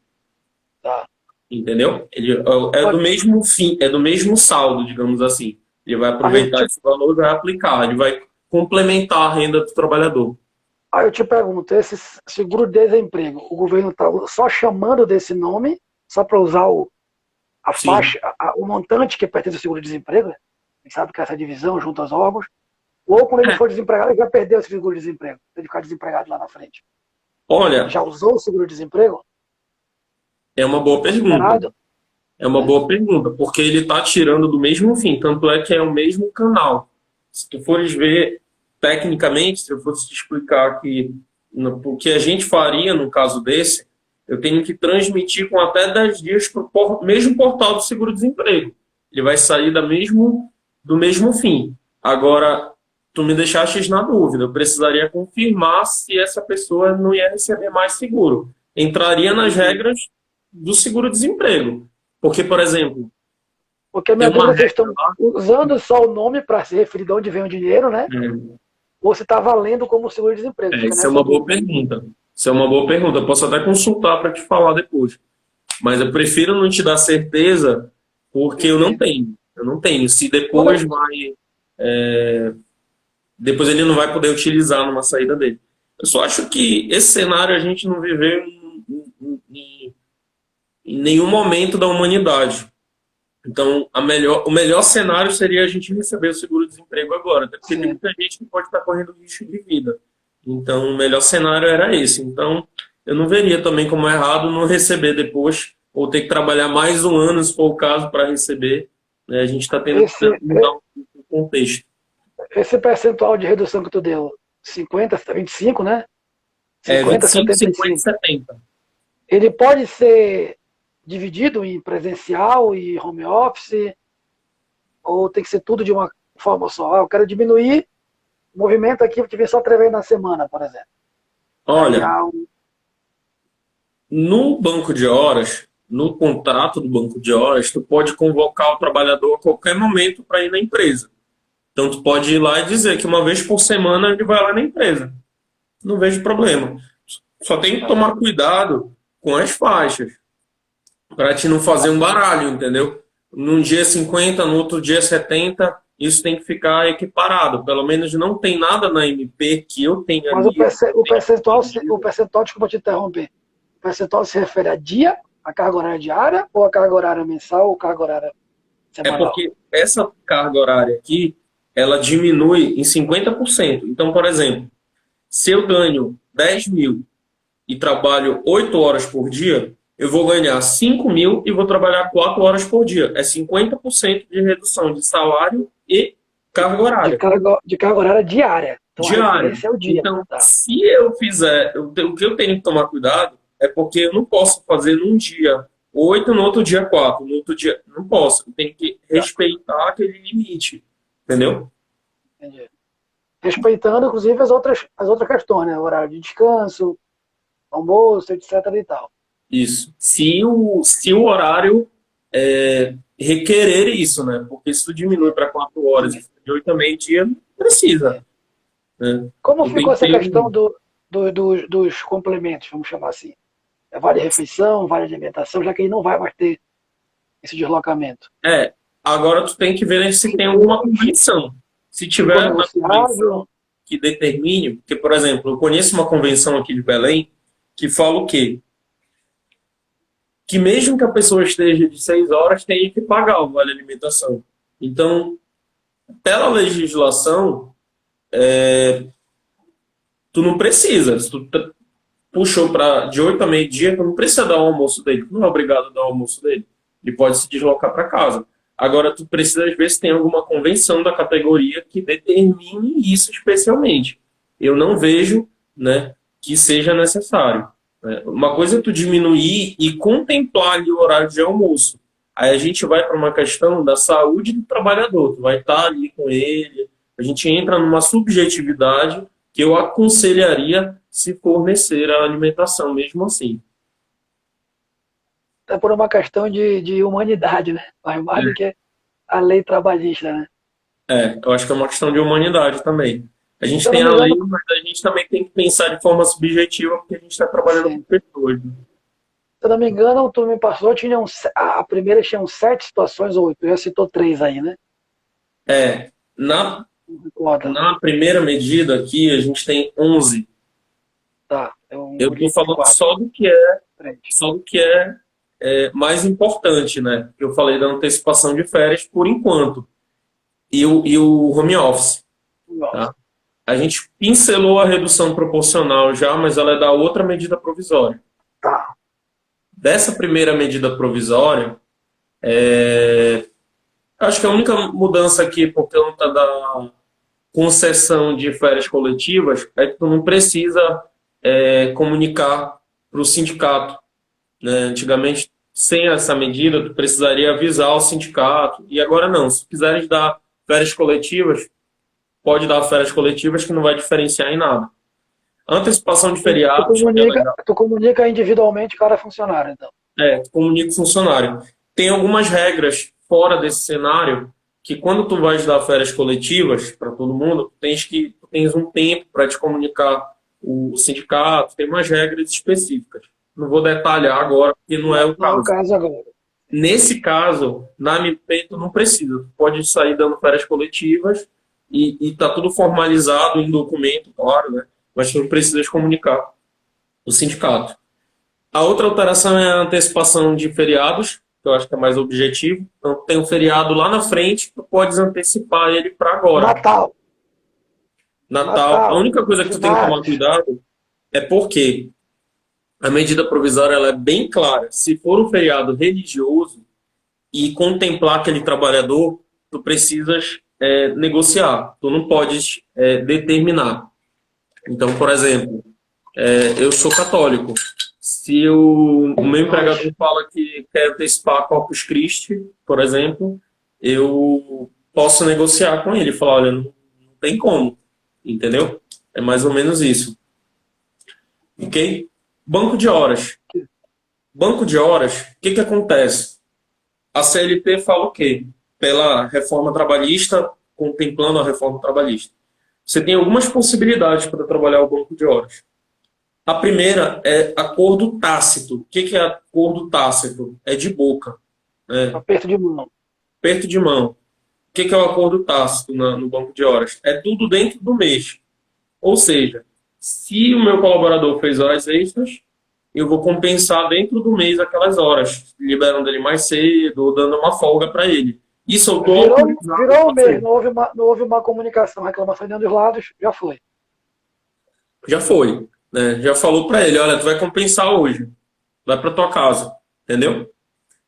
Tá. Entendeu? Ele é do mesmo fim, é do mesmo saldo, digamos assim. Ele vai aproveitar esse valor e vai aplicar, ele vai complementar a renda do trabalhador. Aí eu te pergunto, esse seguro-desemprego, o governo está só chamando desse nome, só para usar a faixa, o montante que pertence ao seguro-desemprego? A gente sabe que essa divisão junto aos órgãos. Ou quando ele for desempregado, ele já perdeu esse seguro-desemprego. Ele ficar desempregado lá na frente. Olha, já usou o seguro-desemprego? É uma boa pergunta. É uma boa pergunta, porque ele está tirando do mesmo fim, tanto é que é o mesmo canal. Se tu fores ver tecnicamente, se eu fosse te explicar aqui o que a gente faria no caso desse, eu tenho que transmitir com até 10 dias para o mesmo portal do seguro-desemprego. Ele vai sair do mesmo fim. Agora, tu me deixaste na dúvida. Eu precisaria confirmar se essa pessoa não ia receber mais seguro. Entraria nas regras do seguro-desemprego. Porque, por exemplo... Porque a minha dúvida, vocês estão usando só o nome para se referir de onde vem o dinheiro, né? Ou se está valendo como seguro-desemprego? Isso é uma boa pergunta. Isso é uma boa pergunta. Eu posso até consultar para te falar depois. Mas eu prefiro não te dar certeza porque eu não tenho. Eu não tenho. Se depois depois ele não vai poder utilizar numa saída dele. Eu só acho que esse cenário a gente não viveu em nenhum momento da humanidade. Então, o melhor cenário seria a gente receber o seguro-desemprego agora, até porque tem muita gente que pode estar correndo risco de vida. Então, o melhor cenário era esse. Então, eu não veria também como errado não receber depois, ou ter que trabalhar mais um ano, se for o caso, para receber. A gente está tendo que mudar um contexto. Esse percentual de redução que tu deu, 50, 25, né? 50, 25, 50, 70. Ele pode ser dividido em presencial e home office? Ou tem que ser tudo de uma forma só? Eu quero diminuir o movimento aqui, porque vem só 3 vezes na semana, por exemplo. Olha, no banco de horas, no contrato do banco de horas, tu pode convocar o trabalhador a qualquer momento para ir na empresa. Então, tu pode ir lá e dizer que uma vez por semana ele vai lá na empresa. Não vejo problema. Só tem que tomar cuidado com as faixas, para te não fazer um baralho, entendeu? Num dia 50, no outro dia 70, isso tem que ficar equiparado. Pelo menos não tem nada na MP que eu tenha. Mas o percentual, desculpa te interromper, o percentual se refere a dia, a carga horária diária, ou a carga horária mensal, ou carga horária semanal? É porque essa carga horária aqui, ela diminui em 50%. Então, por exemplo, se eu ganho 10 mil e trabalho 8 horas por dia, eu vou ganhar 5 mil e vou trabalhar 4 horas por dia. É 50% de redução de salário e carga horária. De carga horária diária. Então, diária. Esse é o dia. Então, se eu fizer... O que eu tenho que tomar cuidado é porque eu não posso fazer num dia 8, no outro dia 4. No outro dia... Não posso. Eu tenho que respeitar aquele limite. entendeu? Entendi. Respeitando, inclusive, as outras questões, né? Horário de descanso, almoço, etc. e tal. Isso. Se o horário requerer isso, né? Porque se tu diminui para 4 horas e fica de 8 a meio-dia, não precisa, né? Como Tu tem ficou que essa ter questão dos complementos, vamos chamar assim? Vale refeição, vale alimentação, já que ele não vai mais ter esse deslocamento. agora tu tem que ver, né, se tem alguma convenção. Se Ficou tiver na convenção negociável? que determine, porque, por exemplo, eu conheço uma convenção aqui de Belém que fala o quê? Que mesmo que a pessoa esteja de 6 horas, tem que pagar o vale alimentação. Então, pela legislação, tu não precisa. Se tu puxou de 8 a meio-dia, tu não precisa dar o almoço dele. Tu não é obrigado a dar o almoço dele. Ele pode se deslocar para casa. Agora, tu precisa, às vezes, tem alguma convenção da categoria que determine isso especialmente. Eu não vejo, né, que seja necessário, né? Uma coisa é tu diminuir e contemplar ali o horário de almoço. Aí a gente vai para uma questão da saúde do trabalhador. Tu vai estar ali com ele. A gente entra numa subjetividade que eu aconselharia se fornecer a alimentação mesmo assim. É por uma questão de humanidade, né? Mais do que a lei trabalhista, né? Eu acho que é uma questão de humanidade também. A Se gente eu não tem me a lei, engano, mas a gente também tem que pensar de forma subjetiva, porque a gente está trabalhando com sim. pessoas, né? Se eu não me engano, tu me passou, a primeira tinha 7 situações ou 8. Já citou 3 aí, né? Na, Não recorda. na primeira medida aqui, a gente tem 11. Tá, eu Eu estou engoli falando 4. só do que é, 3. só do que mais importante, né? Eu falei da antecipação de férias por enquanto. E o home office, Nossa. tá? A gente pincelou a redução proporcional já, mas ela é da outra medida provisória. Tá. Dessa primeira medida provisória, acho que a única mudança aqui por conta da concessão de férias coletivas é que tu não precisa comunicar para o sindicato, né? Antigamente, sem essa medida, tu precisaria avisar o sindicato, e agora não. Se tu quiseres dar férias coletivas, pode dar férias coletivas que não vai diferenciar em nada. Antecipação de Tu feriados é comunica, legal. tu comunica individualmente cada funcionário, então. Comunica o funcionário. Tem algumas regras fora desse cenário que quando tu vais dar férias coletivas para todo mundo, tu tens um tempo para te comunicar o sindicato, tem umas regras específicas. Não vou detalhar agora, porque não é o Não é o caso. caso agora. Nesse caso, na MP, tu não precisa. Tu pode sair dando férias coletivas e tá tudo formalizado em documento, claro, né? Mas tu não precisas comunicar o sindicato. A outra alteração é a antecipação de feriados, que eu acho que é mais objetivo. Então, tem um feriado lá na frente, tu podes antecipar ele para agora. Natal. Natal. A Natal. única coisa que tu tem que tomar Finados. cuidado é porque a medida provisória ela é bem clara. Se for um feriado religioso e contemplar aquele trabalhador, tu precisas negociar. Tu não podes determinar. Então, por exemplo, eu sou católico. Se o meu empregador fala que quer antecipar Corpus Christi, por exemplo, eu posso negociar com ele, falar, olha, não tem como, entendeu? É mais ou menos isso. Ok? Banco de horas. Banco de horas, o que acontece? A CLT fala o quê? Pela reforma trabalhista, contemplando a reforma trabalhista. Você tem algumas possibilidades para trabalhar o banco de horas. A primeira é acordo tácito. O que é acordo tácito? É de boca, né? Aperto de mão. Aperto de mão. O que é o acordo tácito no banco de horas? É tudo dentro do mês. Ou seja, se o meu colaborador fez horas extras, eu vou compensar dentro do mês aquelas horas, liberando ele mais cedo ou dando uma folga para ele. Isso eu estou autorizado Virou a o mês, fazer. não houve uma comunicação, reclamação de um dos lados, já foi. Já foi, né? Já falou para ele, olha, tu vai compensar hoje. Vai para tua casa, entendeu?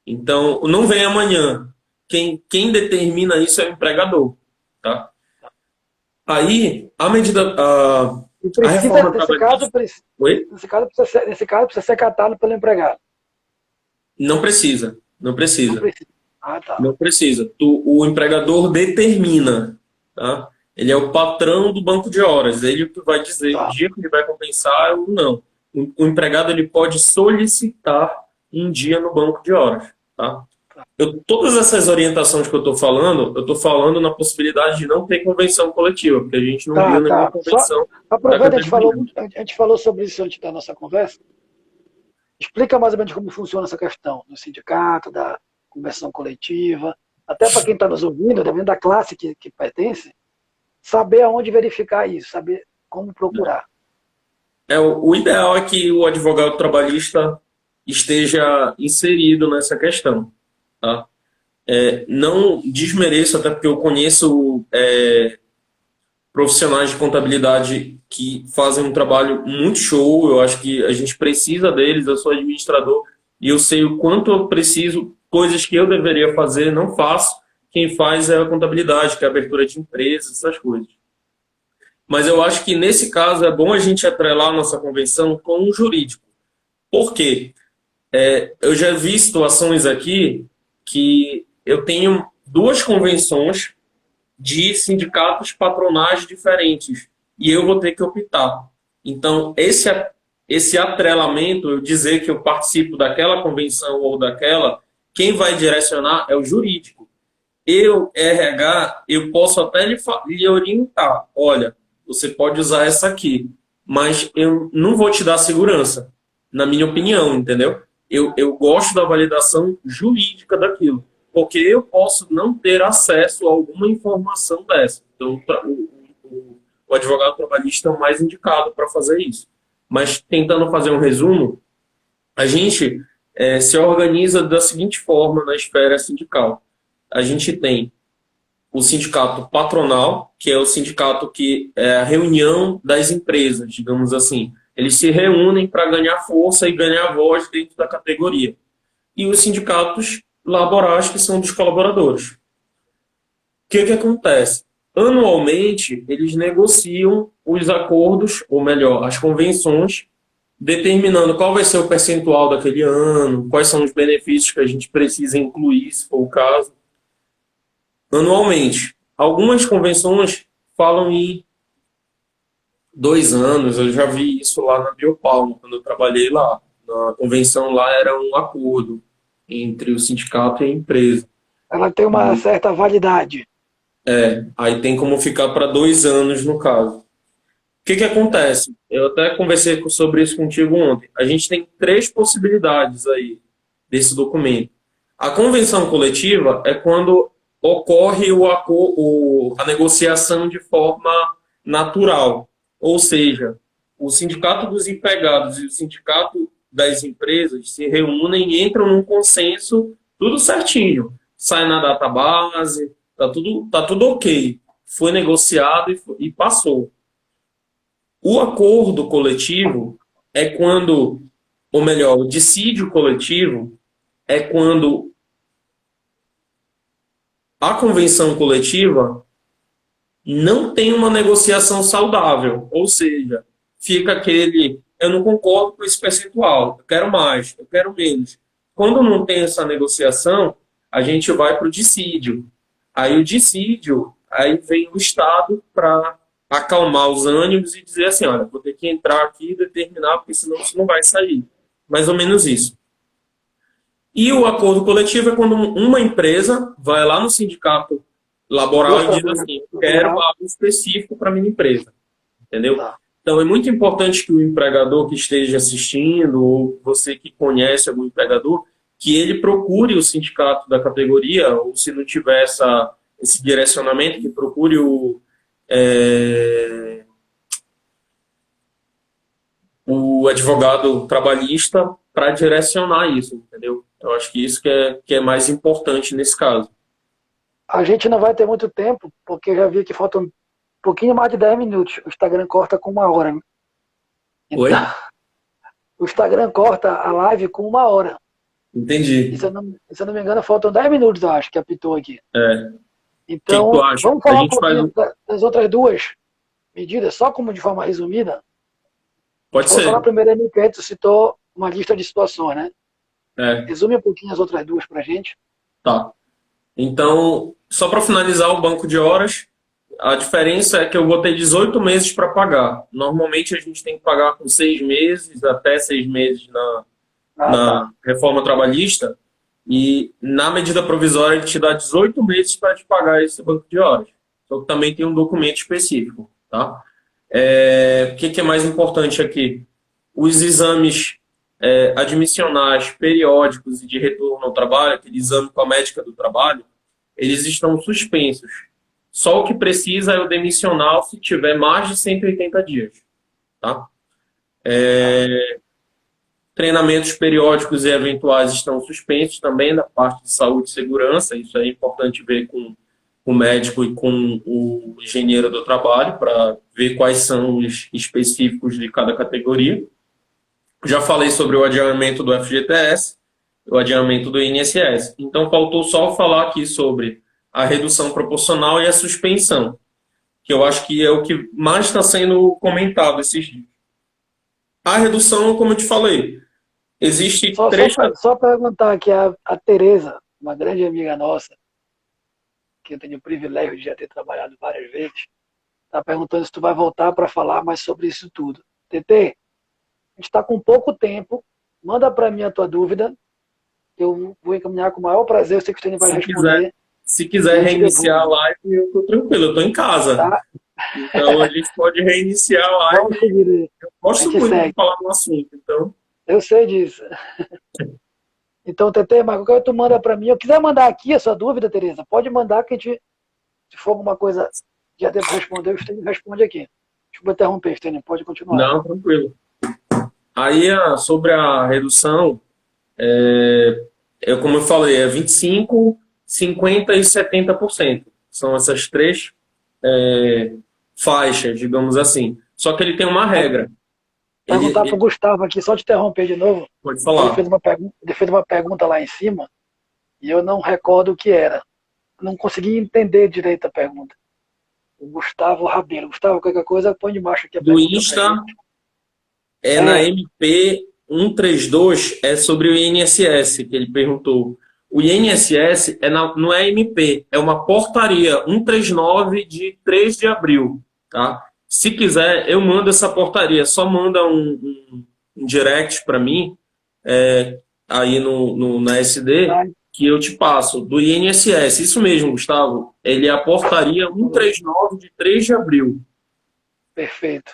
Então, não vem amanhã. Quem determina isso é o empregador, tá? Aí, a medida, E a precisa, reforma trabalhista... Oi? nesse caso precisa ser catado pelo empregado. Não precisa, não Não precisa. precisa. Ah, tá. Não precisa. O empregador determina. tá? Ele é o patrão do banco de horas. Ele que vai dizer o Tá. dia que ele vai compensar ou não. O empregado ele pode solicitar um dia no banco de horas, tá? Todas essas orientações que eu estou falando na possibilidade de não ter convenção coletiva, porque a gente não viu Tá, nenhuma tá. Só convenção da aproveita, categoria. a gente falou sobre isso antes da nossa conversa. Explica mais ou menos como funciona essa questão do sindicato, da convenção coletiva, até para quem está nos ouvindo, dependendo da classe que pertence, saber aonde verificar isso, saber como procurar. O ideal é que o advogado trabalhista esteja inserido nessa questão, tá? Não desmereço, até porque eu conheço profissionais de contabilidade que fazem um trabalho muito show. Eu acho que a gente precisa deles. Eu sou administrador e eu sei o quanto eu preciso, coisas que eu deveria fazer, não faço. Quem faz é a contabilidade, que é a abertura de empresas, essas coisas. Mas eu acho que nesse caso é bom a gente atrelar a nossa convenção com um jurídico. Por quê? Eu já vi situações aqui que eu tenho duas convenções de sindicatos patronais diferentes e eu vou ter que optar. Então, esse atrelamento, eu dizer que eu participo daquela convenção ou daquela, quem vai direcionar é o jurídico. Eu, RH, eu posso até lhe orientar. Olha, você pode usar essa aqui, mas eu não vou te dar segurança, na minha opinião, entendeu? Eu gosto da validação jurídica daquilo, porque eu posso não ter acesso a alguma informação dessa. Então, o advogado trabalhista é o mais indicado para fazer isso. Mas, tentando fazer um resumo, a gente se organiza da seguinte forma na esfera sindical. A gente tem o sindicato patronal, que é o sindicato que é a reunião das empresas, digamos assim. Eles se reúnem para ganhar força e ganhar voz dentro da categoria. E os sindicatos laborais, que são dos colaboradores. O que acontece? Anualmente, eles negociam os acordos, ou melhor, as convenções, determinando qual vai ser o percentual daquele ano, quais são os benefícios que a gente precisa incluir, se for o caso, anualmente. Algumas convenções falam em 2 anos, eu já vi isso lá na Biopalma, quando eu trabalhei lá. Na convenção lá era um acordo entre o sindicato e a empresa. Ela tem uma certa validade. Aí tem como ficar para 2 anos no caso. O que acontece? Eu até conversei sobre isso contigo ontem. A gente tem 3 possibilidades aí desse documento. A convenção coletiva é quando ocorre a negociação de forma natural. Ou seja, o sindicato dos empregados e o sindicato das empresas se reúnem e entram num consenso, tudo certinho. Sai na data base, tá tudo ok. Foi negociado e passou. O acordo coletivo é quando, ou melhor, o dissídio coletivo é quando a convenção coletiva não tem uma negociação saudável. Ou seja, fica eu não concordo com esse percentual, eu quero mais, eu quero menos. Quando não tem essa negociação, a gente vai para o dissídio. Aí o dissídio, aí vem o Estado para acalmar os ânimos e dizer assim, olha, vou ter que entrar aqui e determinar, porque senão isso não vai sair. Mais ou menos isso. E o acordo coletivo é quando uma empresa vai lá no sindicato laboral e diz assim, quero algo específico para a minha empresa. Entendeu? Tá. Então é muito importante que o empregador que esteja assistindo, ou você que conhece algum empregador, que ele procure o sindicato da categoria, ou se não tiver esse direcionamento, que procure o advogado trabalhista para direcionar isso, entendeu? Eu acho que isso que é mais importante nesse caso. A gente não vai ter muito tempo, porque eu já vi que faltam um pouquinho mais de 10 minutos. O Instagram corta com 1 hora. Então, Oi? o Instagram corta a live com 1 hora. Entendi. E, se eu não me engano, faltam 10 minutos, eu acho, que apitou aqui. Então, O que tu acha? vamos falar um pouquinho das outras duas medidas, só como de forma resumida. Pode Vamos ser. falar primeiro ali, que tu citou uma lista de situações, né? Resume um pouquinho as outras duas pra gente. Tá. Então, só para finalizar o banco de horas, A diferença é que eu vou ter 18 meses para pagar. Normalmente a gente tem que pagar com 6 meses, até 6 meses Ah, tá. na reforma trabalhista, e na medida provisória ele te dá 18 meses para te pagar esse banco de horas. Só que também tem um documento específico, tá? O que é mais importante aqui? Os exames admissionais, periódicos e de retorno ao trabalho, aquele exame com a médica do trabalho, eles estão suspensos. Só o que precisa é o demissional se tiver mais de 180 dias, tá? Treinamentos periódicos e eventuais estão suspensos também da parte de saúde e segurança. Isso é importante ver com o médico e com o engenheiro do trabalho para ver quais são os específicos de cada categoria. Já falei sobre o adiamento do FGTS, o adiamento do INSS. Então, faltou só falar aqui sobre a redução proporcional e a suspensão, que eu acho que é o que mais está sendo comentado esses dias. A redução, como eu te falei, existe três... Só perguntar aqui, a Tereza, uma grande amiga nossa, que eu tenho o privilégio de já ter trabalhado várias vezes, está perguntando se tu vai voltar para falar mais sobre isso tudo. TT, a gente está com pouco tempo, manda para mim a tua dúvida, eu vou encaminhar com o maior prazer, eu sei que o Stênio vai responder. Se quiser reiniciar a live, eu estou tranquilo, eu estou em casa. Tá? Então a gente pode reiniciar a live. Vamos seguir. Eu gosto muito de falar no assunto, então... Eu sei disso. Então, TT, mas qualquer tu manda para mim. Eu quiser mandar aqui a sua dúvida, Tereza, pode mandar que a gente, se for alguma coisa que já deve responder, o Stênio responde aqui. Deixa eu interromper, Stênio, pode continuar. Não, tranquilo. Aí, sobre a redução, como eu falei, é 25%, 50% e 70%. São essas três faixas, digamos assim. Só que ele tem uma regra. Perguntar para o Gustavo aqui, só te interromper de novo. Pode falar. Ele fez uma pergunta lá em cima e eu não recordo o que era. Não consegui entender direito a pergunta. O Gustavo Rabelo. Gustavo, qualquer coisa, põe embaixo aqui a pergunta. Do Insta, na MP 132, é sobre o INSS, que ele perguntou. O INSS não é MP, é uma portaria 139 de 3 de abril. Tá? Se quiser, eu mando essa portaria. Só manda um direct para mim, aí na SD, que eu te passo, do INSS. Isso mesmo, Gustavo. Ele é a portaria 139 de 3 de abril. Perfeito.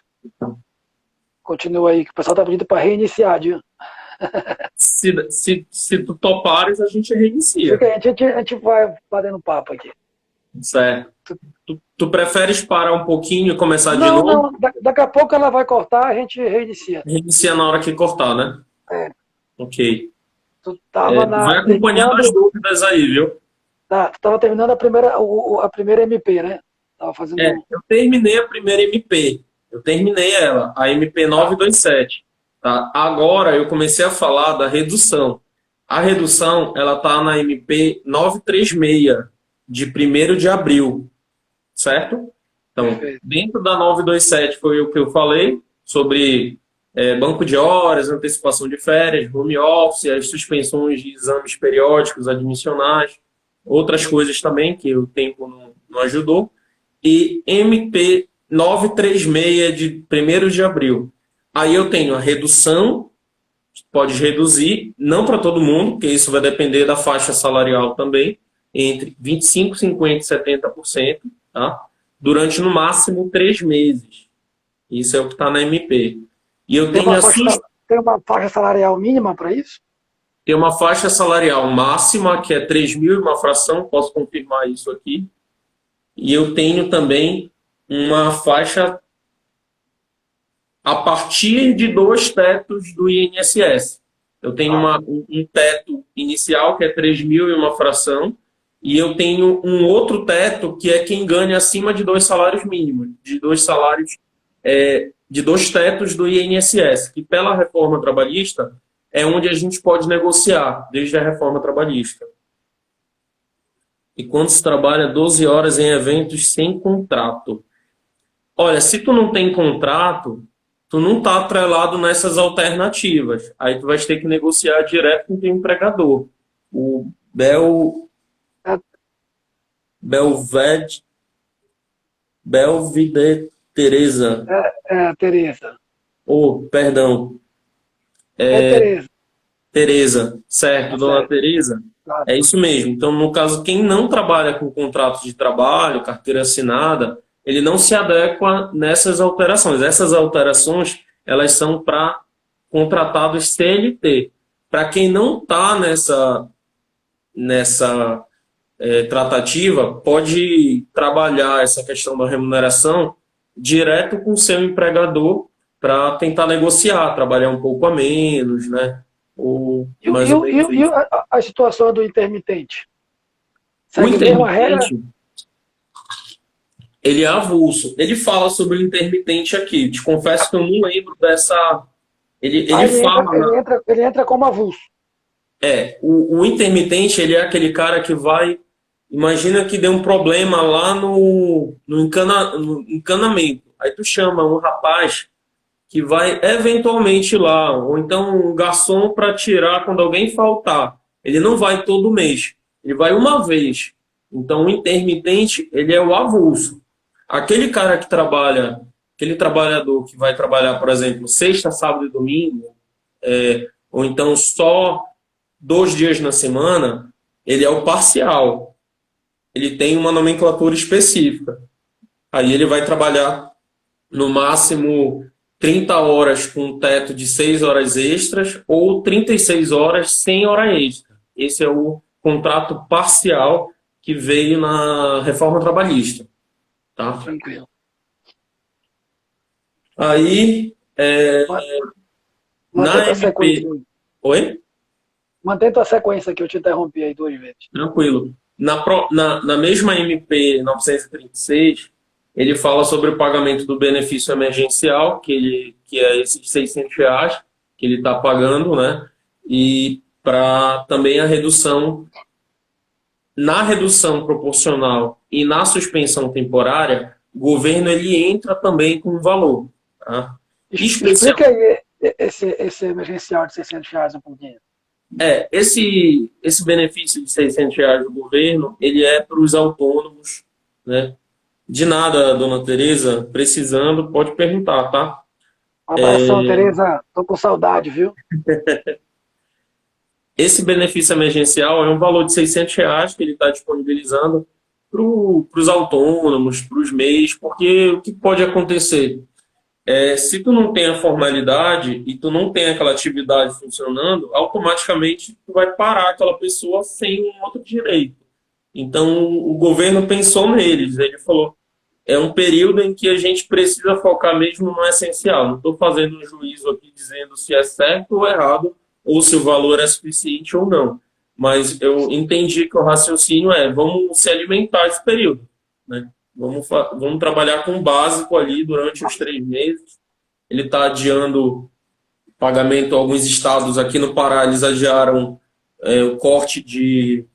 Continua aí, que o pessoal está pedindo para reiniciar, viu? Se tu topares, a gente reinicia. A gente vai fazendo papo aqui. Certo. Tu preferes parar um pouquinho e começar de novo? Não, daqui a pouco ela vai cortar, a gente reinicia. Reinicia na hora que cortar, né? Ok. Tu tava vai acompanhando as dúvidas aí, viu? Tá, tu tava terminando a primeira MP, né? Tava fazendo... eu terminei a primeira MP. Eu terminei ela, a MP 927. Tá? Agora eu comecei a falar da redução. A redução, ela tá na MP 936, de 1º de abril. Certo? Então, dentro da 927 foi o que eu falei sobre banco de horas, antecipação de férias, home office, as suspensões de exames periódicos, admissionais, outras coisas também que o tempo não ajudou. E MP 936 de 1º de abril. Aí eu tenho a redução, pode reduzir, não para todo mundo, porque isso vai depender da faixa salarial também, entre 25%, 50% e 70%, tá? Durante no máximo 3 meses. Isso é o que está na MP. E eu tenho tem uma faixa salarial mínima para isso? Tem uma faixa salarial máxima, que é 3 mil e uma fração, posso confirmar isso aqui. E eu tenho também uma faixa a partir de 2 tetos do INSS. Eu tenho um teto inicial, que é 3 mil e uma fração, e eu tenho um outro teto, que é quem ganha acima de 2 salários mínimos, de 2 salários, de 2 tetos do INSS, que pela reforma trabalhista é onde a gente pode negociar, desde a reforma trabalhista. E quando se trabalha 12 horas em eventos sem contrato. Olha, se tu não tem contrato, tu não está atrelado nessas alternativas. Aí tu vai ter que negociar direto com o teu empregador. O Belvide Tereza. Tereza. Oh, perdão. É Tereza. Tereza, certo, Tá dona certo. Tereza? Claro. É isso mesmo. Então, no caso, quem não trabalha com contrato de trabalho, carteira assinada, ele não se adequa nessas alterações. Essas alterações, elas são para contratados CLT. Para quem não está nessa tratativa, pode trabalhar essa questão da remuneração direto com o seu empregador para tentar negociar, trabalhar um pouco a menos, né? Ou E, mais ou menos isso. a situação do intermitente? O Segue a mesma regra? intermitente, ele é avulso. Ele fala sobre o intermitente aqui. Te confesso que eu não lembro dessa. Ele Aí ele entra, fala. ele entra como avulso. O intermitente, ele é aquele cara que vai. Imagina que deu um problema lá no encanamento. Aí tu chama um rapaz que vai eventualmente lá, ou então um garçom para tirar quando alguém faltar. Ele não vai todo mês, ele vai uma vez. Então o intermitente, ele é o avulso. Aquele cara que trabalha, aquele trabalhador que vai trabalhar, por exemplo, sexta, sábado e domingo, ou então só 2 dias na semana, ele é o parcial. Ele tem uma nomenclatura específica. Aí ele vai trabalhar no máximo 30 horas com um teto de 6 horas extras ou 36 horas sem hora extra. Esse é o contrato parcial que veio na reforma trabalhista. Tá? Tranquilo. Aí, Mantém na tua sequência MP. aí. Oi? Mantém tua sequência que eu te interrompi aí 2 vezes. Tranquilo. Na mesma MP 936, ele fala sobre o pagamento do benefício emergencial, que é esses R$ 600 que ele está pagando, né? E para também a redução, na redução proporcional e na suspensão temporária, o governo ele entra também com um valor. Tá? Especial, Explica aí esse emergencial de R$ 600 um pouquinho. esse benefício de R$ 600 do governo, ele é para os autônomos, né? De nada, dona Tereza, precisando, pode perguntar, tá? Um abração, Tereza. Tô com saudade, viu? Esse benefício emergencial é um valor de R$ 600 que ele está disponibilizando para os autônomos, para os MEIs, porque o que pode acontecer? Se tu não tem a formalidade e tu não tem aquela atividade funcionando, automaticamente tu vai parar aquela pessoa sem um outro direito. Então, o governo pensou neles. Ele falou, é um período em que a gente precisa focar mesmo no essencial. Não estou fazendo um juízo aqui dizendo se é certo ou errado, ou se o valor é suficiente ou não. Mas eu entendi que o raciocínio vamos se alimentar esse período, né? Vamos trabalhar com o básico ali durante os 3 meses. Ele está adiando pagamento. Alguns estados aqui no Pará, eles adiaram o corte de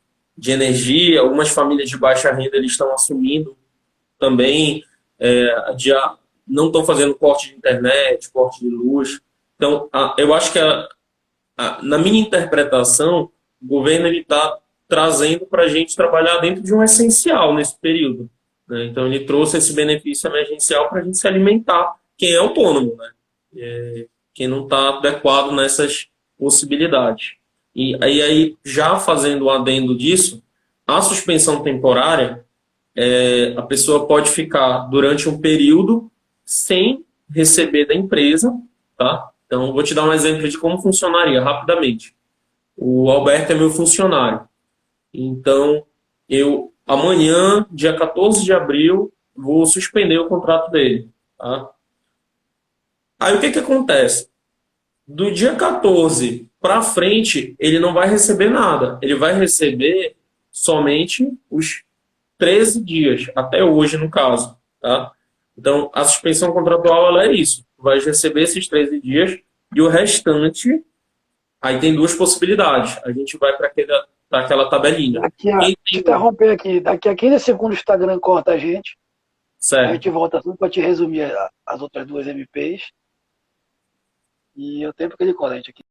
energia. Algumas famílias de baixa renda eles estão assumindo também, não estão fazendo corte de internet, corte de luz. Então, eu acho que na minha interpretação, o governo está trazendo para a gente trabalhar dentro de um essencial nesse período, né? Então, ele trouxe esse benefício emergencial para a gente se alimentar, quem é autônomo, né? Quem não está adequado nessas possibilidades. E aí, já fazendo o adendo disso, a suspensão temporária, a pessoa pode ficar durante um período sem receber da empresa, tá? Então, vou te dar um exemplo de como funcionaria rapidamente. O Alberto é meu funcionário. Então, eu amanhã, dia 14 de abril, vou suspender o contrato dele, tá? Aí o que acontece? Do dia 14 para frente, ele não vai receber nada. Ele vai receber somente os 13 dias, até hoje, no caso. Tá? Então, a suspensão contratual ela é isso. Vai receber esses 13 dias e o restante, aí tem duas possibilidades. A gente vai para aquela tabelinha. Quem Te tem... interromper aqui. Daqui a 15 segundos o Instagram corta a gente. A Certo. gente volta tudo para te resumir as outras 2 MPs. E o tempo que ele corta a gente aqui.